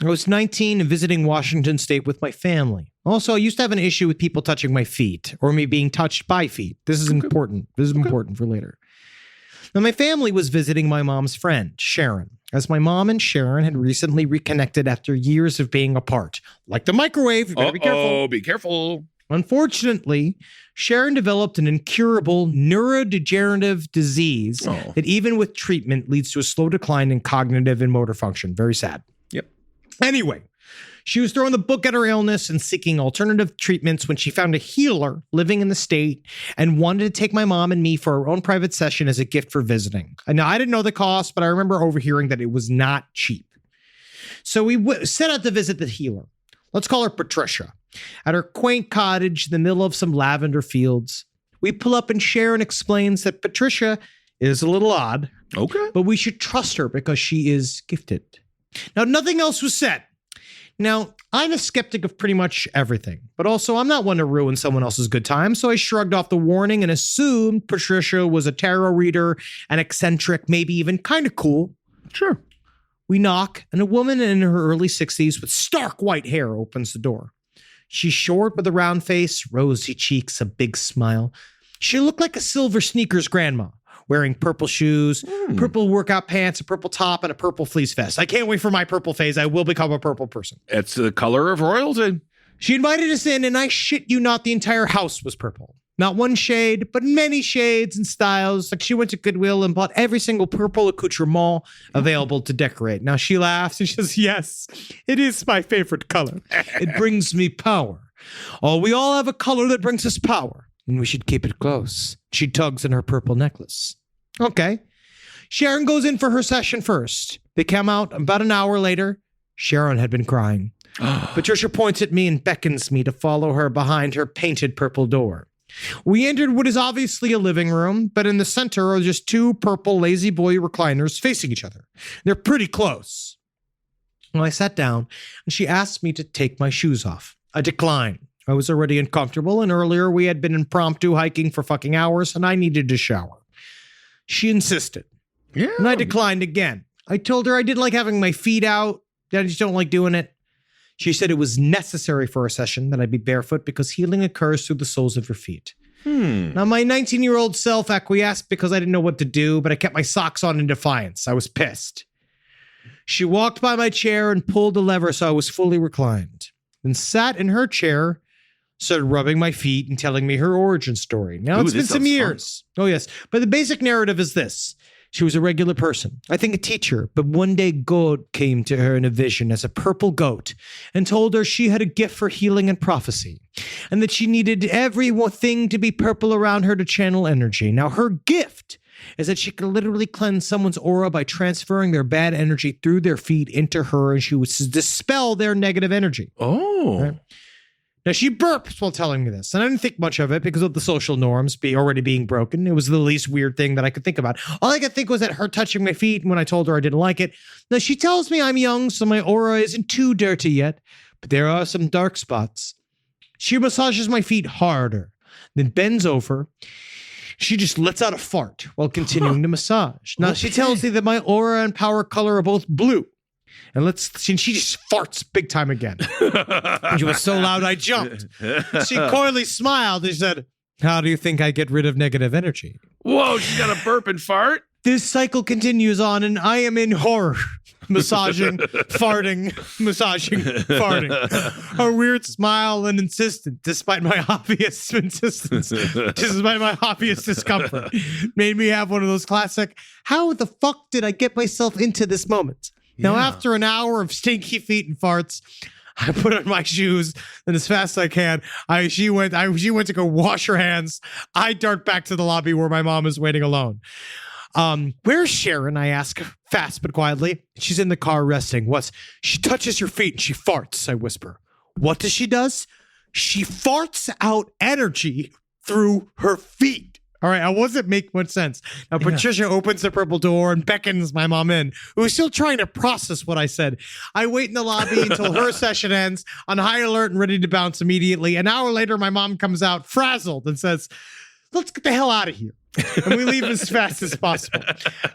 I was 19 and visiting Washington State with my family. Also, I used to have an issue with people touching my feet or me being touched by feet. This is important. This is important for later. Now, my family was visiting my mom's friend, Sharon, as my mom and Sharon had recently reconnected after years of being apart. Like the microwave, you better be careful. Oh, be careful. Unfortunately, Sharon developed an incurable neurodegenerative disease that even with treatment leads to a slow decline in cognitive and motor function. Very sad. Yep. Anyway, she was throwing the book at her illness and seeking alternative treatments when she found a healer living in the state and wanted to take my mom and me for our own private session as a gift for visiting. Now, I didn't know the cost, but I remember overhearing that it was not cheap. So we set out to visit the healer. Let's call her Patricia. At her quaint cottage in the middle of some lavender fields, we pull up and Sharon explains that Patricia is a little odd. Okay. But we should trust her because she is gifted. Now, nothing else was said. Now, I'm a skeptic of pretty much everything, but also I'm not one to ruin someone else's good time, so I shrugged off the warning and assumed Patricia was a tarot reader, an eccentric, maybe even kind of cool. Sure. We knock, and a woman in her early 60s with stark white hair opens the door. She's short with a round face, rosy cheeks, a big smile. She looked like a silver sneakers grandma, wearing purple shoes, purple workout pants, a purple top, and a purple fleece vest. I can't wait for my purple phase. I will become a purple person. It's the color of royalty. She invited us in, and I shit you not, the entire house was purple. Not one shade, but many shades and styles. Like she went to Goodwill and bought every single purple accoutrement available to decorate. Now she laughs and she says, yes, it is my favorite color. It brings me power. Oh, we all have a color that brings us power, and we should keep it close. She tugs on her purple necklace. Okay. Sharon goes in for her session first. They come out about an hour later. Sharon had been crying. Patricia points at me and beckons me to follow her behind her painted purple door. We entered what is obviously a living room, but in the center are just two purple lazy boy recliners facing each other. They're pretty close. Well, I sat down, and she asked me to take my shoes off. I declined. I was already uncomfortable, and earlier we had been impromptu hiking for fucking hours, and I needed to shower. She insisted. Yeah. And I declined again. I told her I didn't like having my feet out, that I just don't like doing it. She said it was necessary for a session that I be barefoot because healing occurs through the soles of your feet. Now, my 19-year-old self acquiesced because I didn't know what to do, but I kept my socks on in defiance. I was pissed. She walked by my chair and pulled the lever so I was fully reclined, then sat in her chair, started rubbing my feet and telling me her origin story. Now, it's been some years. Oh, yes. But the basic narrative is this. She was a regular person, I think a teacher, but one day God came to her in a vision as a purple goat and told her she had a gift for healing and prophecy, and that she needed everything to be purple around her to channel energy. Now, her gift is that she could literally cleanse someone's aura by transferring their bad energy through their feet into her, and she would dispel their negative energy. Oh. Right? Now, she burps while telling me this, and I didn't think much of it because of the social norms already being broken. It was the least weird thing that I could think about. All I could think was that her touching my feet when I told her I didn't like it. Now, she tells me I'm young, so my aura isn't too dirty yet, but there are some dark spots. She massages my feet harder, then bends over. She just lets out a fart while continuing to massage. Now, she tells me that my aura and power color are both blue. And she just farts big time again. She was so loud I jumped. She coyly smiled and said, how do you think I get rid of negative energy? Whoa, she got a burp and fart? This cycle continues on, and I am in horror. Massaging, farting, massaging, farting. Her weird smile and insistence, despite my obvious discomfort, made me have one of those classic, how the fuck did I get myself into this moment? Now, after an hour of stinky feet and farts, I put on my shoes, and as fast as I can, she went to go wash her hands. I dart back to the lobby where my mom is waiting alone. Where's Sharon? I ask, fast but quietly. She's in the car resting. She touches your feet and she farts, I whisper. What does she does? She farts out energy through her feet. All right, I wasn't make much sense. Now, Patricia opens the purple door and beckons my mom in, who is still trying to process what I said. I wait in the lobby until her session ends, on high alert and ready to bounce immediately. An hour later, my mom comes out frazzled and says, let's get the hell out of here. And we leave as fast as possible.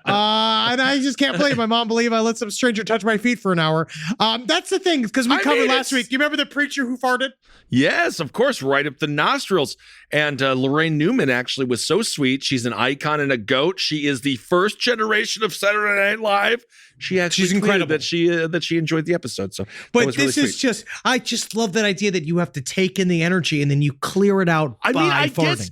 And I just can't believe my mom believed I let some stranger touch my feet for an hour. That's the thing, because we covered last week. You remember the preacher who farted? Yes, of course, right up the nostrils. And Lorraine Newman actually was so sweet. She's an icon and a goat. She is the first generation of Saturday Night Live. She's incredible that she enjoyed the episode. So, but this really is just, I just love that idea that you have to take in the energy and then you clear it out by farting.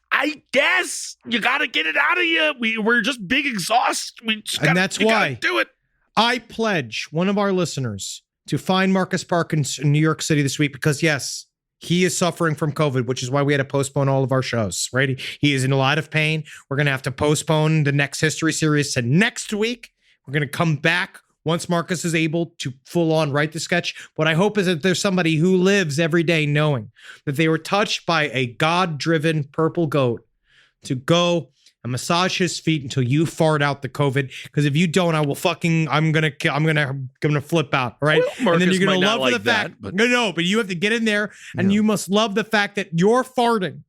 I guess you got to get it out of you. We're just big exhaust. And that's why do it. I pledge one of our listeners to find Marcus Park in New York City this week, because yes, he is suffering from COVID, which is why we had to postpone all of our shows, right? He is in a lot of pain. We're going to have to postpone the next history series to next week. We're going to come back once Marcus is able to full on write the sketch. What I hope is that there's somebody who lives every day knowing that they were touched by a God-driven purple goat to go and massage his feet until you fart out the COVID. Because if you don't, I'm gonna flip out. All right. Well, and then you're gonna love like the fact. But you have to get in there and you must love the fact that your farting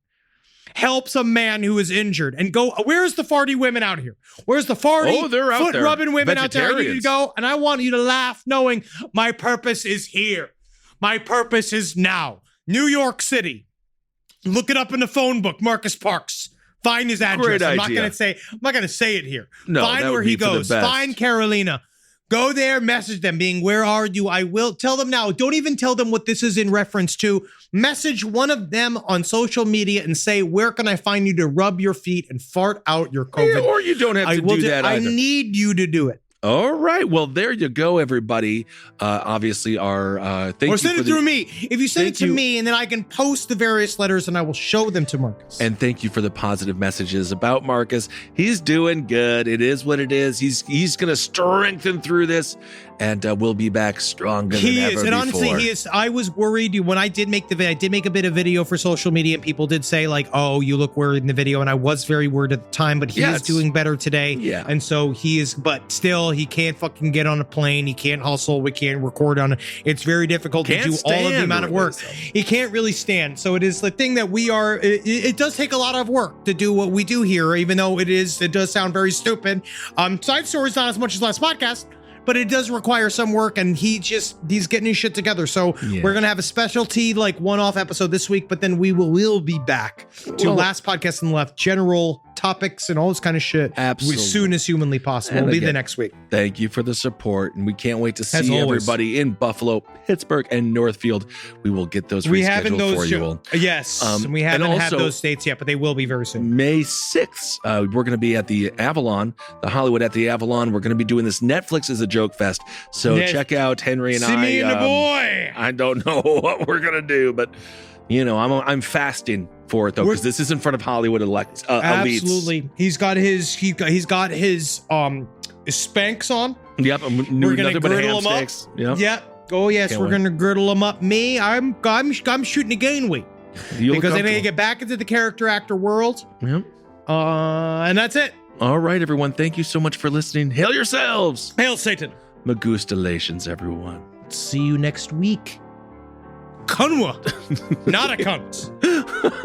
helps a man who is injured and go, where's the farty women out here? Where's the farty they're out foot there. rubbing women out there? I need you to go, and I want you to laugh knowing my purpose is here. My purpose is now. New York City. Look it up in the phone book, Marcus Parks. Find his address. Great I'm idea. not gonna say it here. No, find that where would he be for the goes. best. Find Carolina. Go there, message them, being, where are you? I will tell them now. Don't even tell them what this is in reference to. Message one of them on social media and say, where can I find you to rub your feet and fart out your COVID? Or you don't have to do that either. I need you to do it. All right. Well, there you go, everybody. Obviously, our thank you. Or send it through me. If you send it to me, and then I can post the various letters and I will show them to Marcus. And thank you for the positive messages about Marcus. He's doing good. It is what it is. He's going to strengthen through this, and we'll be back stronger than ever before. And honestly, he is. I was worried when I did make the video. I did make a bit of video for social media, and people did say like, "Oh, you look worried in the video," and I was very worried at the time. But he is doing better today. Yeah. And so he is. But still, he can't fucking get on a plane. He can't hustle. We can't record on it. It's very difficult to do all of the amount of work. He can't really stand. So it is the thing that we are. It does take a lot of work to do what we do here, even though it does sound very stupid. Side stories not as much as last podcast, but it does require some work, and he's getting his shit together. So we're going to have a specialty, like one-off episode this week, but then we'll be back to last podcast on the left, general topics and all this kind of shit. Absolutely. As soon as humanly possible. It'll be the next week. Thank you for the support, and we can't wait to see everybody in Buffalo, Pittsburgh, and Northfield. We will get those rescheduled for you all. Yes, we haven't had those dates yet, but they will be very soon. May 6th, we're going to be at the Avalon, the Hollywood at the Avalon. We're going to be doing this Netflix is a Joke Fest. So check out Henry and See me and the boy. I don't know what we're going to do, but I'm fasting for it though, because this is in front of Hollywood elites. Absolutely. He's got his Spanx on. Yep. We're gonna griddle him up. Yep. Oh yes, we're gonna griddle him up. Me, I'm shooting a gain weight because I need to get back into the character actor world. Yep. And that's it. All right, everyone. Thank you so much for listening. Hail yourselves. Hail Satan. Magustalations, everyone. See you next week. Cunwa. Not a cunt.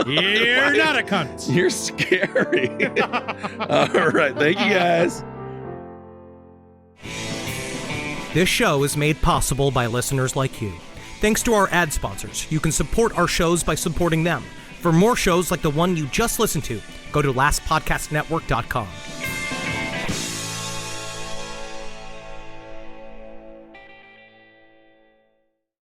You're not a cunt. You're scary. All right. Thank you, guys. This show is made possible by listeners like you. Thanks to our ad sponsors, you can support our shows by supporting them. For more shows like the one you just listened to, go to lastpodcastnetwork.com.